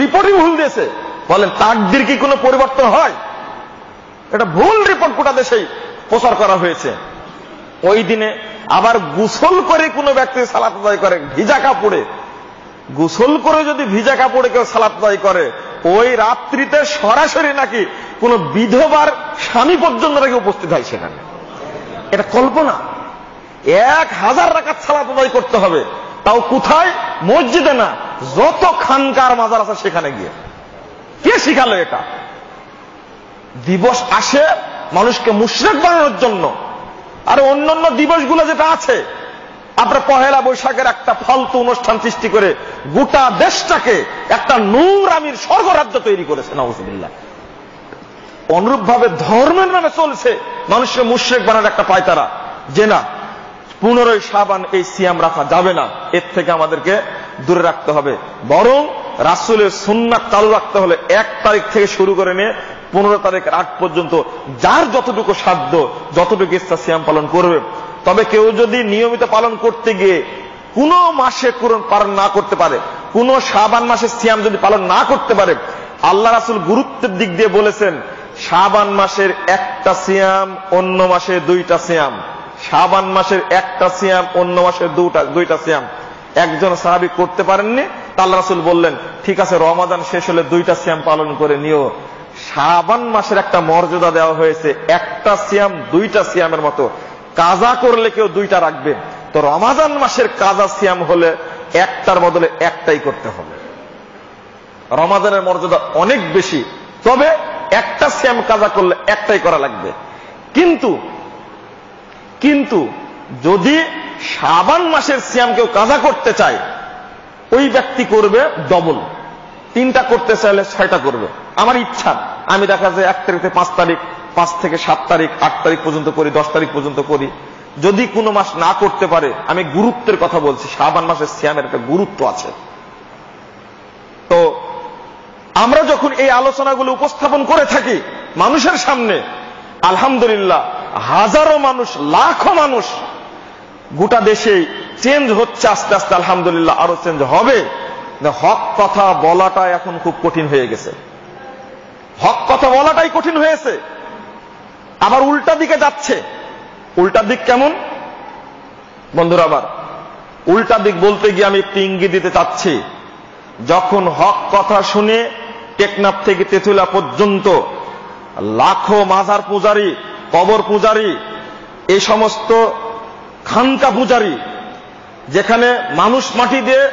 রিপোর্টই ভুল দিয়েছে। বলেন তাকদীর কি কোনো পরিবর্তন হয়? এটা ভুল রিপোর্ট গোটা দেশেই প্রচার করা হয়েছে। ওই দিনে আবার গোসল করে কোনো ব্যক্তি সালাত আদায় করে ভিজা কাপড়ে, গোসল করে যদি ভিজা কাপড়ে কেউ সালাত আদায় করে, ওই রাত্রিতে সরাসরি নাকি কোন বিধবার স্বামী পর্যন্ত নাকি উপস্থিত হয় সেখানে। এটা কল্পনা। 1000 রাকাত সালাত আদায় করতে হবে, তাও কোথায়? মসজিদে না, যত খানকার মাজার আছে সেখানে গিয়ে। কে শিখালো এটা? দিবস আসে মানুষকে মুশরিক বানানোর জন্য। আর অন্যান্য দিবসগুলো যেটা আছে, আপনার পহেলা বৈশাখের একটা ফালতু অনুষ্ঠান সৃষ্টি করে গোটা দেশটাকে একটা নূরামির স্বর্গরাজ্য তৈরি করেছে, নাউজুবিল্লাহ। অনুরূপ ভাবে ধর্মের নামে চলছে মানুষকে মুশরিক বানানোর একটা পায়তারা, যে না 15 শাবান এই সিয়াম রাখা যাবে না, এর থেকে আমাদেরকে দূরে রাখতে হবে। বরং রাসূলের সুন্নাত চালু রাখতে হলে 1 তারিখ থেকে শুরু করে নিয়ে 15 তারিখের আগ পর্যন্ত যার যতটুকু সাধ্য, যতটুকু ইচ্ছা সিয়াম পালন করবে। তবে কেউ যদি নিয়মিত পালন করতে গিয়ে কোন মাসে পালন না করতে পারে, কোন শাবান মাসে সিয়াম যদি পালন না করতে পারে, আল্লাহ রাসূল গুরুত্বের দিক দিয়ে বলেছেন শাবান মাসের একটা সিয়াম, অন্য মাসে 2টা সিয়াম। শাবান মাসের একটা সিয়াম, অন্য মাসের 2টা সিয়াম। একজন সাহাবী করতে পারেননি, আল্লাহ রাসূল বললেন ঠিক আছে, রমাদান শেষ হলে 2টা সিয়াম পালন করে নিও। শাবান মাসের একটা মর্যাদা দেওয়া হয়েছে, একটা সিয়াম 2টা সিয়ামের মতো। কাজা করলে কেউ 2টা রাখবে, তো রমাদান মাসের কাজা সিয়াম হলে একটার বদলে একটাই করতে হবে। রমাদানের মর্যাদা অনেক বেশি, তবে একটা সিয়াম কাজা করলে একটাই করা লাগবে। কিন্তু যদি শাবান মাসের সিয়াম কেউ কাজা করতে চায়, ওই ব্যক্তি করবে ডবল। 3টা করতে চাইলে 6টা করবে। আমার ইচ্ছা, আমি দেখা যায় 1 তারিখ থেকে 5 তারিখ, 5 থেকে 7 তারিখ, 8 তারিখ পর্যন্ত করি, 10 তারিখ পর্যন্ত করি। যদি কোনো মাস না করতে পারে, আমি গুরুত্বের কথা বলছি, শাবান মাসের সিয়ামের একটা গুরুত্ব আছে। তো আমরা যখন এই আলোচনাগুলো উপস্থাপন করে থাকি মানুষের সামনে, আলহামদুলিল্লাহ হাজারো মানুষ, লাখো মানুষ গোটা দেশে চেঞ্জ হচ্ছে আস্তে আস্তে, আলহামদুলিল্লাহ আরো চেঞ্জ হবে। হক কথা বলাটা এখন খুব কঠিন হয়ে গেছে, হক কথা বলাটাই কঠিন হয়েছে। আবার উল্টা দিকে যাচ্ছে। উল্টা দিক কেমন বন্ধুরা? আবার উল্টা দিক বলতে গিয়ে আমি একটু ইঙ্গিত দিতে চাচ্ছি। যখন হক কথা শুনে টেকনাফ থেকে তেঁতুলিয়া পর্যন্ত লাখো মাজার পূজারী, কবর পূজারী, এই সমস্ত খানকা পূজারী, যেখানে মানুষ মাটি দিয়ে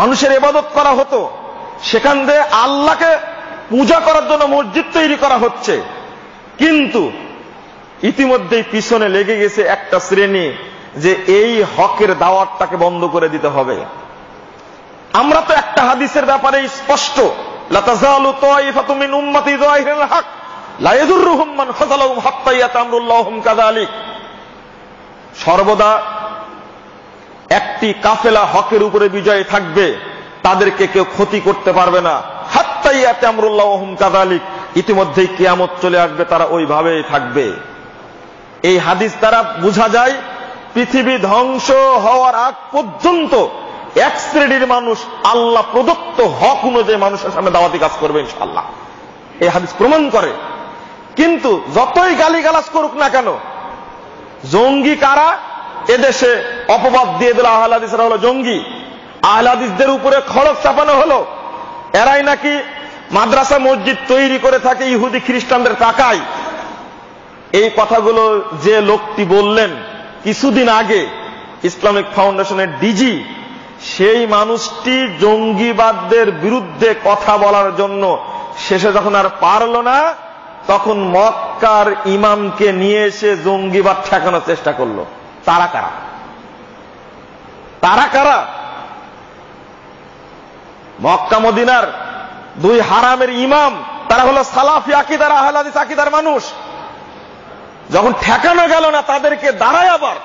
মানুষের ইবাদত করা হতো, সেখান দিয়ে আল্লাহকে পূজা করার জন্য মসজিদ তৈরি করা হচ্ছে। কিন্তু ইতিমধ্যেই পিছনে লেগে গেছে একটা শ্রেণী, যে এই হকের দাওয়াতটাকে বন্ধ করে দিতে হবে। আমরা তো একটা হাদিসের ব্যাপারে স্পষ্ট, লা তাযালু তায়িফাতুম মিন উম্মতি যাহিরুল হক লা ইয়াদুররুহুম মান খাযালাহুম হাত্তা ইয়াতামরুল্লাহুম কাযালিক। সর্বদা একটি কাফেলা হকের উপরে বিজয় থাকবে, তাদেরকে কেউ ক্ষতি করতে পারবে না, হাত্তা ইয়াতামরুল্লাহুম কাযালিক। ইতিমধ্যেই কিয়ামত চলে আসবে, তারা ওইভাবেই থাকবে। এই হাদিস দ্বারা বোঝা যায় পৃথিবী ধ্বংস হওয়ার আগ পর্যন্ত এক শ্রেণীর মানুষ আল্লাহ প্রদত্ত হক অনুযায়ী মানুষের সামনে দাওয়াতি কাজ করবে ইনশাআল্লাহ। এই হাদিস প্রমাণ করে। কিন্তু যতই গালিগালাজ করুক না কেন, জঙ্গি কারা? এদেশে অপবাদ দিয়ে দিল আহলে হাদিসরা হলো জঙ্গি। আহলে হাদিসদের উপরে খড়গ চাপানো হলো, এরাই নাকি মাদ্রাসা মসজিদ তৈরি করে থাকে ইহুদি খ্রিস্টানদের টাকায়। এই কথাগুলো যে লোকটি বললেন কিছুদিন আগে, ইসলামিক ফাউন্ডেশনের ডিজি, সেই মানুষটি জঙ্গিবাদদের বিরুদ্ধে কথা বলার জন্য শেষে যখন আর পারল না, তখন মক্কার ইমামকে নিয়ে এসে জঙ্গিবাদ ঠেকানোর চেষ্টা করলো। তারা কারা? তারা কারা? মক্কা মদিনার 2 হারামের ইমাম, তারা হলো সালাফি আকীদার, আহলে হাদিস আকীদার মানুষ। যখন ঠেকানো গেল না, তাদেরকে দাঁড়ায় আবার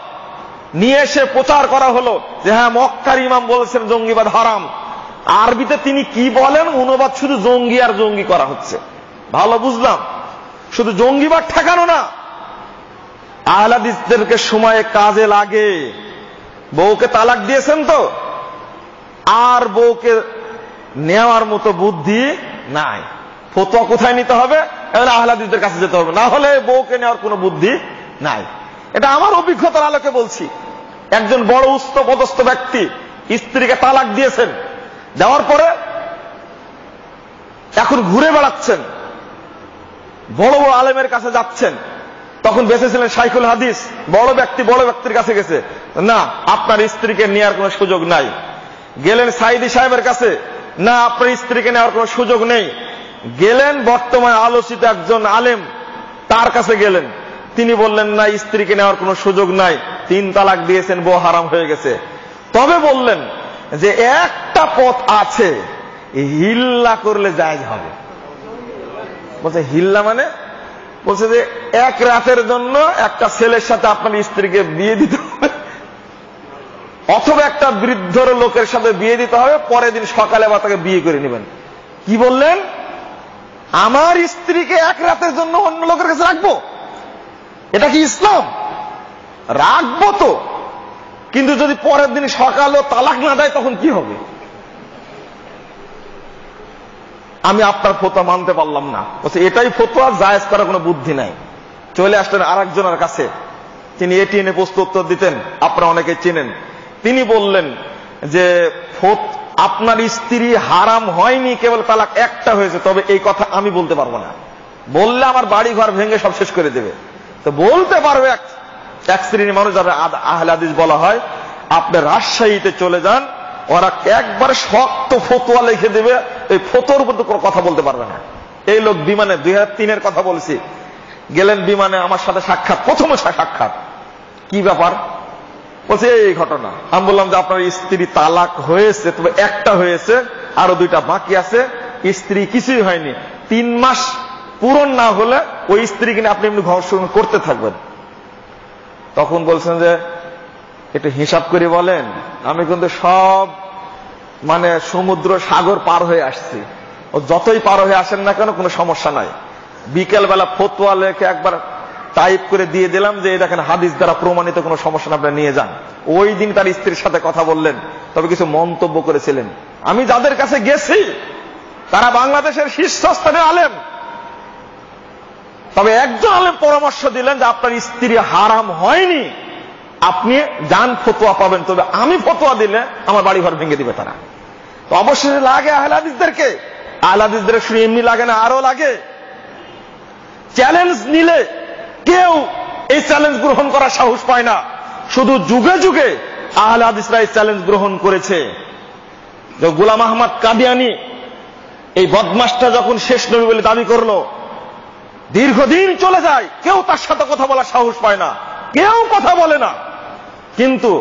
নিয়ে এসে প্রচার করা হলো যে হ্যাঁ মক্কার ইমাম বলেছেন জঙ্গিবাদ হারাম। আরবিতে তিনি কি বলেন অনুবাদ শুধু জঙ্গি আর জঙ্গি করা হচ্ছে। ভালো বুঝলাম, শুধু জঙ্গিবাদ ঠেকানো না, আহলে হাদিসদেরকে সময়ে কাজে লাগে। বউকে তালাক দিয়েছেন তো, আর বউকে নেওয়ার মতো বুদ্ধি নাই। ফতোয়া কোথায় নিতে হবে? এবার আহলে হাদিসদের কাছে যেতে হবে, না হলে বউকে নেওয়ার কোনো বুদ্ধি নাই। এটা আমার অভিজ্ঞতার আলোকে বলছি। একজন বড় উচ্চ পদস্থ ব্যক্তি স্ত্রীকে তালাক দিয়েছেন, দেওয়ার পরে এখন ঘুরে বেড়াচ্ছেন, বড় বড় আলেমের কাছে যাচ্ছেন। তখন বেঁচে ছিলেন শাইখুল হাদিস, বড় ব্যক্তির কাছে গেছে, না আপনার স্ত্রীকে নেওয়ার কোনো সুযোগ নাই। গেলেন সাইদি সাহেবের কাছে, না আপনার স্ত্রীকে নেওয়ার কোনো সুযোগ নেই। গেলেন বর্তমানে আলোচিত একজন আলেম, তার কাছে গেলেন, তিনি বললেন না স্ত্রীকে নেওয়ার কোনো সুযোগ নাই, 3 তালাক দিয়েছেন, বউ হারাম হয়ে গেছে। তবে বললেন যে একটা পথ আছে, হিল্লা করলে জায়েজ হবে। বলছে হিল্লা মানে? বলছে যে এক রাতের জন্য একটা ছেলের সাথে আপনার স্ত্রীকে বিয়ে দিতে হবে, অথবা একটা বৃদ্ধর লোকের সাথে বিয়ে দিতে হবে, পরের দিন সকালে আবার তাকে বিয়ে করে নেবেন। কি বললেন? আমার স্ত্রীকে এক রাতের জন্য অন্য লোকের কাছে রাখবো? এটা কি ইসলাম? রাখবো তো, কিন্তু যদি পরের দিন সকালেও তালাক না দেয় তখন কি হবে? আমি আপনার ফতোয়া মানতে পারলাম না। বলছে এটাই ফতোয়া, জায়েজ করার কোনো বুদ্ধি নাই। চলে আসলেন আরেকজনের কাছে, তিনি এটিএনে প্রশ্ন উত্তর দিতেন, আপনারা অনেকে চেনেন। তিনি বললেন যে আপনার স্ত্রী হারাম হয়নি, কেবল তালাক একটা হয়েছে, তবে এই কথা আমি বলতে পারবো না, বললে আমার বাড়ি ঘর ভেঙে সব শেষ করে দেবে। তো বলতে পারবে এক শ্রেণীর মানুষ, যারা আহলে হাদিস বলা হয়। আপনি রাজশাহীতে চলে যান, ওরা একবার শক্ত ফতোয়া লিখে দেবে, এই ফতোয়ার উপর তো কথা বলতে পারবে না। এই লোক বিমানে 2003-এর কথা বলছি, গেলেন বিমানে, আমার সাথে সাক্ষাৎ, প্রথম সাক্ষাৎ। কি ব্যাপার? বলছে এই ঘটনা। আমি বললাম যে আপনার স্ত্রী তালাক হয়েছে, তবে একটা হয়েছে, আরো 2টা বাকি আছে, স্ত্রী কিছুই হয়নি, 3 মাস পূরণ না হলে ওই স্ত্রী কিনে আপনি এমনি ঘর সংসার করতে থাকবেন। তখন বলছেন যে একটু হিসাব করে বলেন, আমি কিন্তু সব সমুদ্র সাগর পার হয়ে আসছি, ও যতই পার হয়ে আসেন না কেন কোনো সমস্যা নাই। বিকেল বেলা ফতোয়া লেখে একবার টাইপ করে দিয়ে দিলাম যে দেখেন হাদিস দ্বারা প্রমাণিত, কোনো সমস্যা না, আপনি নিয়ে যান। ওই দিন তার স্ত্রীর সাথে কথা বললেন, তবে কিছু মন্তব্য করেছিলেন। আমি যাদের কাছে গেছি তারা বাংলাদেশের শীর্ষস্থানীয় আলেম, তবে একজন আলেম পরামর্শ দিলেন যে আপনার স্ত্রী হারাম হয়নি, আপনি যান ফতোয়া পাবেন, তবে আমি ফতোয়া দিলে আমার বাড়ি ঘর ভেঙে দিবে তারা। তো অবশ্যই লাগে আহলে হাদিসদেরকে, আহলে হাদিসদের শুনে এমনি লাগে না, আরো লাগে। চ্যালেঞ্জ নিলে কেউ এই চ্যালেঞ্জ গ্রহণ করার সাহস পায় না। শুধু যুগে যুগে আহলে হাদিসরা এই চ্যালেঞ্জ গ্রহণ করেছে। গোলাম আহমদ কাদিয়ানি এই বদমাশটা যখন শেষ নবী বলে দাবি করলো, দীর্ঘদিন চলে যায়, কেউ তার সাথে কথা বলার সাহস পায় না, কেউ কথা বলে না। কিন্তু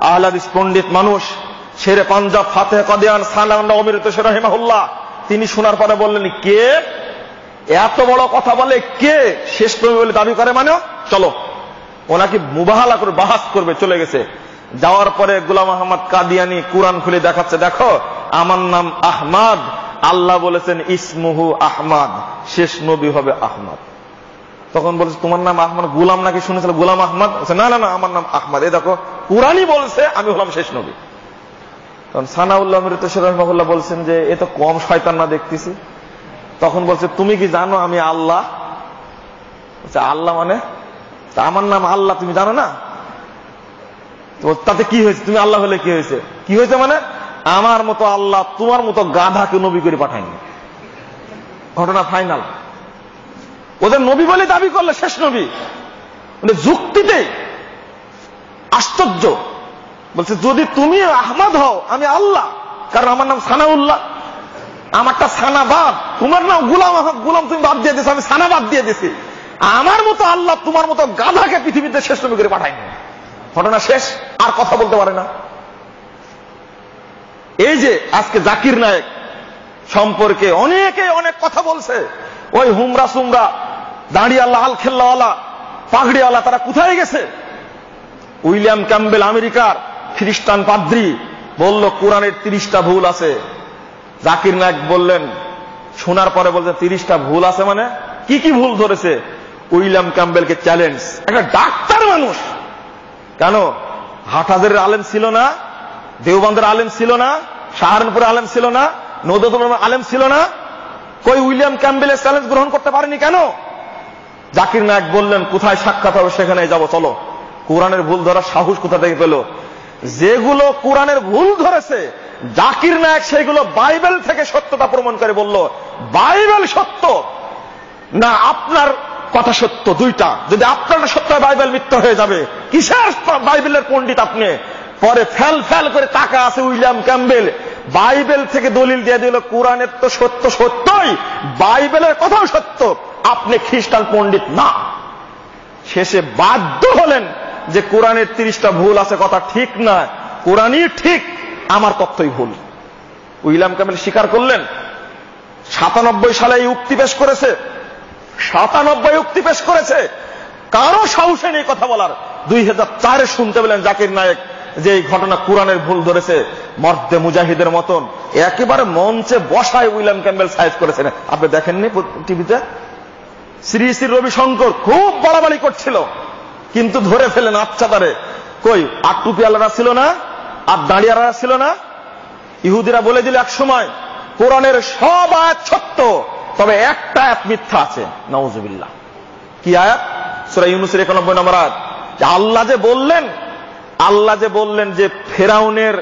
আহলে হাদিস পণ্ডিত মানুষ, শেরে পাঞ্জাব ফাতেহ কাদিয়ান সানাউল্লাহ অমৃত রাহিমাহুল্লাহ, তিনি শোনার পরে বললেন, কে এত বড় কথা বলে, কে শেষ নবী বলে দাবি করে, মানে চলো ওনাকে মুবাহালা করে বাহাস করবে। চলে গেছে। যাওয়ার পরে গোলাম আহমদ কাদিয়ানি কোরআন খুলে দেখাচ্ছে, দেখো আমার নাম আহমদ, আল্লাহ বলেছেন ইসমুহু আহমদ, শেষ নবী হবে আহমদ। তখন বলছে তোমার নাম আহমদ, গোলাম নাকি শুনেছিল গোলাম আহমদ? না না না, আমার নাম আহমদ, এই দেখো কোরআনই বলছে আমি হলাম শেষ নবী। তখন সানাউল্লাহ মৃত রহিমাহুল্লাহ বলছেন যে এ তো কম শয়তান না দেখতেছি। তখন বলছে তুমি কি জানো আমি আল্লাহ? আল্লাহ মানে? আমার নাম আল্লাহ তুমি জানো না? তাতে কি হয়েছে? তুমি আল্লাহ হলে কি হয়েছে? কি হয়েছে মানে আমার মতো আল্লাহ তোমার মতো গাধাকে নবী করে পাঠায়নি। ঘটনা ফাইনাল। ওদের নবী বলে দাবি করলে শেষ নবী, যুক্তিতে আশ্চর্য। বলছে যদি তুমি আহমদ হও আমি আল্লাহ, কারণ আমার নাম সানাউল্লাহ, আমারটা সানা বাদ, তোমার নাম গুলাম আহমদ, গুলাম তুমি বাদ দিয়ে দিয়েছো, আমি সানা বাদ দিয়ে দিয়েছি। আমার মতো আল্লাহ তোমার মতো গাধাকে পৃথিবীতে শেষ নবী করে পাঠায়নি। ঘটনা শেষ, আর কথা বলতে পারে না। এই যে আজকে জাকির নায়েক সম্পর্কে অনেকে অনেক কথা বলছে, ওই হুমরা সুমরা দাঁড়িয়াল্লাহ আল খেল্লাওয়ালা পাগড়িওয়ালা তারা কোথায় গেছে? উইলিয়াম ক্যাম্বেল আমেরিকার খ্রিস্টান পাদ্রী বলল কোরআনের 30টা ভুল আছে। জাকির নায়েক বললেন, শোনার পরে বলছে 30টা ভুল আছে মানে কি কি ভুল ধরেছে? উইলিয়াম ক্যাম্বেলকে চ্যালেঞ্জ। একটা ডাক্তার মানুষ, কেন হাটহাজারের আলেম ছিল না, দেওবন্দের আলেম ছিল না, সাহারানপুরের আলেম ছিল না, নওদাতুল আলেম ছিল না, কই উইলিয়াম ক্যাম্বেলের চ্যালেঞ্জ গ্রহণ করতে পারেনি কেন? জাকির নায়েক বললেন, কোথায় সাক্ষাৎ হবে সেখানে যাব, চলো। কোরআনের ভুল ধরার সাহস কোথা থেকে পেল? যেগুলো কোরআনের ভুল ধরেছে জাকির নায়েক সেগুলো বাইবেল থেকে সত্যতা প্রমাণ করে বলল, বাইবেল সত্য না আপনার কথা সত্য, দুইটা। যদি আপনার সত্য হয় বাইবেল মিথ্যা হয়ে যাবে। কিসের বাইবেলের পণ্ডিত আপনি? পরে ফেল ফেল করে টাকা আছে উইলিয়াম ক্যাম্বেল বাইবেল থেকে দলিল দিয়ে দিল, কোরআনের তো সত্য সত্যই, বাইবেলের কথাও সত্য, আপনি খ্রিস্টান পণ্ডিত না। শেষে বাধ্য হলেন যে কোরআনের 30টা ভুল আছে, কথা ঠিক না, কোরআনই ঠিক, আমার তথ্যই ভুল। উইলিয়াম ক্যাম্বেল স্বীকার করলেন। 97 সালে এই উক্তি পেশ করেছে, 97 উক্তি পেশ করেছে, কারো সাহসে নেই কথা বলার। 2004 শুনতে পেলেন জাকির নায়েক যে এই ঘটনা কোরআনের ভুল ধরেছে, মর্দে মুজাহিদের মতন একেবারে মঞ্চে বসায় উইলিয়াম ক্যাম্বেল সাইজ করেছেন। আপনি দেখেননি টিভিতে? শ্রী শ্রী রবিশঙ্কর খুব বাড়াবাড়ি করছিল, কিন্তু ধরে ফেলেন আচ্ছাদারে। কই আর টুপি আলাদা ছিল না, আর দাঁড়িয়ে আলাদা ছিল না। ইহুদিরা বলে দিল এক সময় কোরআনের সব আয়াত সত্য, তবে একটা আয়াত মিথ্যা আছে, নাউজুবিল্লাহ। কি আয়াত? সূরা ইউনূসের 91 নম্বর আয়াত। আল্লাহ যে বললেন যে ফেরাউনের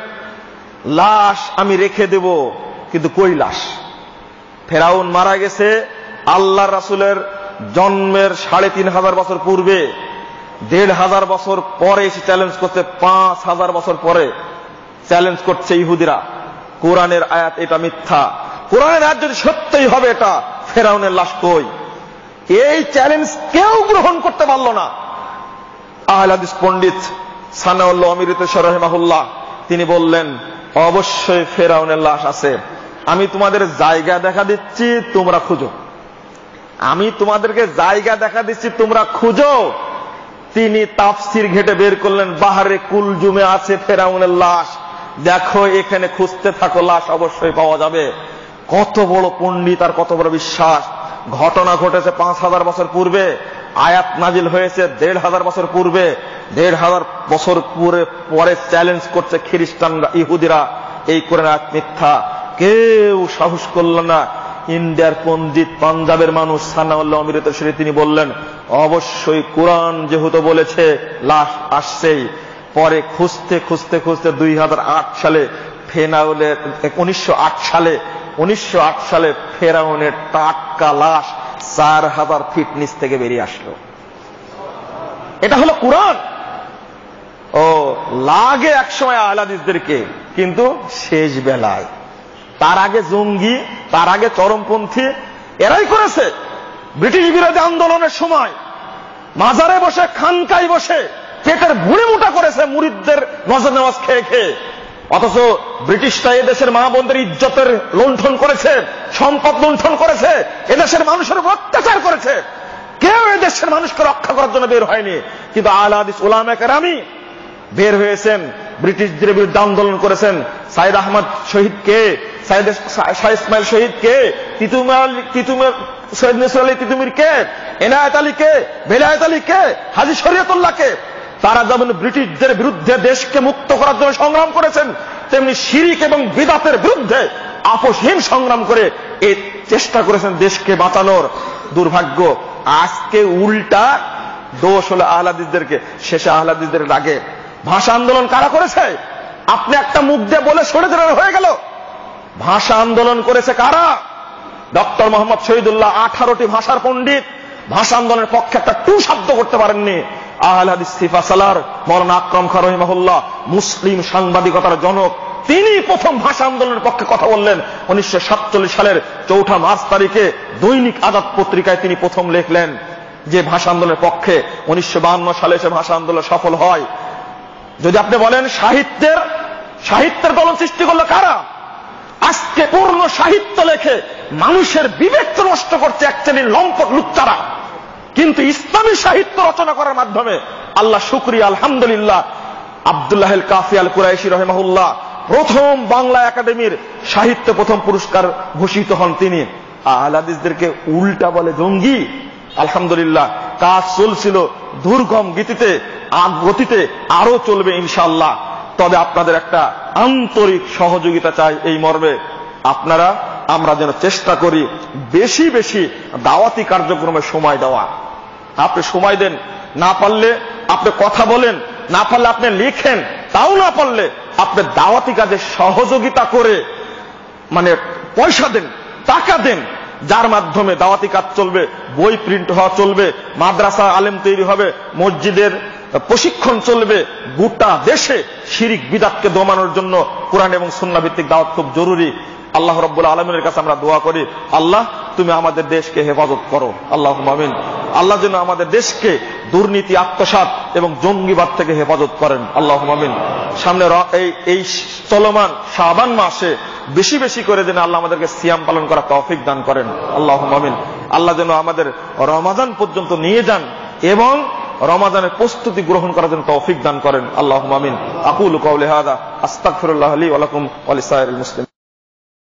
লাশ আমি রেখে দেব, কিন্তু কই লাশ? ফেরাউন মারা গেছে আল্লাহ রাসূলের জন্মের 3500 বছর পূর্বে, 1500 বছর পরে এসে চ্যালেঞ্জ করছে, 5000 বছর পরে চ্যালেঞ্জ করছে ইহুদিরা, কোরআনের আয়াত এটা মিথ্যা, কোরআনের আয়াত যদি সত্যই হবে এটা, ফেরাউনের লাশ কই? এই চ্যালেঞ্জ কেউ গ্রহণ করতে পারল না। আহলে হাদিস পণ্ডিত সানাউল্লাহ অমৃতসর রাহিমাহুল্লাহ তিনি বললেন, অবশ্যই ফেরাউনের লাশ আছে, আমি তোমাদের জায়গা দেখা দিচ্ছি, তোমরা খুঁজো। আমি তোমাদেরকে জায়গা দেখা দিচ্ছি, তোমরা খুঁজো। তিনি তাফসির ঘেটে বের করলেন, বাহারে কুলজুমে আছে ফেরাউনের লাশ, দেখো এখানে খুঁজতে থাকো, লাশ অবশ্যই পাওয়া যাবে। কত বড় পণ্ডিত আর কত বড় বিশ্বাস! ঘটনা ঘটেছে 5000 বছর পূর্বে, আয়াত নাজিল হয়েছে 1500 বছর পূর্বে। 1500 বছর পরে চ্যালেঞ্জ করছে খ্রিস্টানরা, ইহুদিরা, এই কোরআন আয়াত মিথ্যা। কেউ সাহস করল না। ইন্ডিয়ার পণ্ডিত, পাঞ্জাবের মানুষ সানাউল্লাহ অমৃতসরী তিনি বললেন, অবশ্যই কোরআন যেহেতু বলেছে লাশ আসছেই। পরে খুঁজতে খুঁজতে খুঁজতে 2008 সালে ফেরাউনের 1908 সালে ফেরাউনের টাটকা লাশ 4000 ফিট নিচ থেকে বেরিয়ে আসলো। এটা হলো কোরআন। ও লাগে একসময় আহলে হাদিসদেরকে, কিন্তু শেষ বেলায় তার আগে জঙ্গি, তার আগে চরমপন্থী এরাই করেছে। ব্রিটিশ বিরোধী আন্দোলনের সময় মাজারে বসে, খানকায় বসে পেটের ভুঁড়ি মোটা করেছে মুরিদদের নজর নেওয়াজ খেয়ে খেয়ে। অথচ ব্রিটিশরা এদেশের মা বোনদের ইজ্জতের লুণ্ঠন করেছে, সম্পদ লুণ্ঠন করেছে, এদেশের মানুষের উপর অত্যাচার করেছে। কেউ এদেশের মানুষকে রক্ষা করার জন্য বের হয়নি, কিন্তু আহলে হাদিস উলামায়ে কেরামি বের হয়েছেন, ব্রিটিশদের বিরুদ্ধে আন্দোলন করেছেন। সাইদ আহমদ শহীদ কে, শাহ ইসমাইল শহীদ কে, সৈয়দ নসরুল আলী তিতুমির কে, এনায়েত আলী কে, বেলায়েত আলী কে, হাজী শরীয়তুল্লাহ কে। তারা যেমন ব্রিটিশদের বিরুদ্ধে দেশকে মুক্ত করার জন্য সংগ্রাম করেছেন, তেমনি শিরিক এবং বিদআতের বিরুদ্ধে আপোষহীন সংগ্রাম করে এই চেষ্টা করেছেন দেশকে বাঁচানোর। দুর্ভাগ্য আজকে উল্টা দোষ হলো আহলে হাদিসদেরকে, শেষে আহলে হাদিসদের লাগে। ভাষা আন্দোলন কারা করেছে? আপনি একটা মুখ দিয়ে বলে সরে যাওয়া হয়ে গেল। ভাষা আন্দোলন করেছে কারা? ডক্টর মোহাম্মদ শহীদুল্লাহ 18টি ভাষার পণ্ডিত, ভাষা আন্দোলনের পক্ষে একটা টু শব্দ করতে পারেননি। আহলে হাদিস সিফা সালার মাওলানা আকরাম খান রাহিমাহুল্লাহ, মুসলিম সাংবাদিকতার জনক, তিনি প্রথম ভাষা আন্দোলনের পক্ষে কথা বললেন। 1947 সালের 4 মার্চ তারিখে দৈনিক আজাদ পত্রিকায় তিনি প্রথম লিখলেন যে ভাষা আন্দোলনের পক্ষে। 1952 সালে সে ভাষা আন্দোলন সফল হয়। যদি আপনি বলেন সাহিত্যের দলন সৃষ্টি করলো কারা? আজকে পূর্ণ সাহিত্য লেখে মানুষের বিবেক নষ্ট করছে এক শ্রেণীর লম্পট লুচ্চারা। কিন্তু ইসলামী সাহিত্য রচনা করার মাধ্যমে আল্লাহ শুকরিয়া, আলহামদুলিল্লাহ, আব্দুল্লাহ আল কাফি আল কুরাইশি রাহিমাহুল্লাহ প্রথম বাংলা একাডেমির সাহিত্য প্রথম পুরস্কার ভূষিত হন তিনি। আহলে হাদিসদেরকে উল্টা বলে জঙ্গি। আলহামদুলিল্লাহ, কাজ চলছিল দুর্গম গতিতে, আরো চলবে ইনশাআল্লাহ। তবে আপনাদের একটা আন্তরিক সহযোগিতা চাই এই মর্মে। আপনারা আমরা যেন চেষ্টা করি বেশি বেশি দাওয়াতি কার্যক্রমে সময় দেওয়া। আপনি সময় দেন, না পারলে আপনি কথা বলেন, না পারলে আপনি লিখেন, তাও না পারলে আপনি দাওয়াতি কাজে সহযোগিতা করে মানে পয়সা দেন, টাকা দেন, যার মাধ্যমে দাওয়াতি কাজ চলবে, বই প্রিন্ট হওয়া চলবে, মাদ্রাসা আলেম তৈরি হবে, মসজিদের প্রশিক্ষণ চলবে। গোটা দেশে শিরিক বিদআতকে দমানোর জন্য কোরআন এবং সুন্নাহ ভিত্তিক দাওয়াত খুব জরুরি। আল্লাহ রাব্বুল আলামিনের কাছে আমরা দোয়া করি, আল্লাহ তুমি আমাদের দেশকে হেফাজত করো, আল্লাহুম্মা আমিন। আল্লাহ যেন আমাদের দেশকে দুর্নীতি, আত্মসাৎ এবং জঙ্গিবাদ থেকে হেফাজত করেন, আল্লাহুম্মা আমিন। সামনে এই চলমান শাবান মাসে বেশি বেশি করে যেন আল্লাহ আমাদেরকে সিয়াম পালন করা তৌফিক দান করেন, আল্লাহুম্মা আমিন। আল্লাহ যেন আমাদের রমাদান পর্যন্ত নিয়ে যান এবং রমাদানের প্রস্তুতি গ্রহণ করার জন্য তৌফিক দান করেন, আল্লাহুম্মা আমিন। আকুলু কাওলি হাযা আস্তাগফিরুল্লাহ লি ওয়া লাকুম ওয়া লিসাইরিল মুসলিমিন।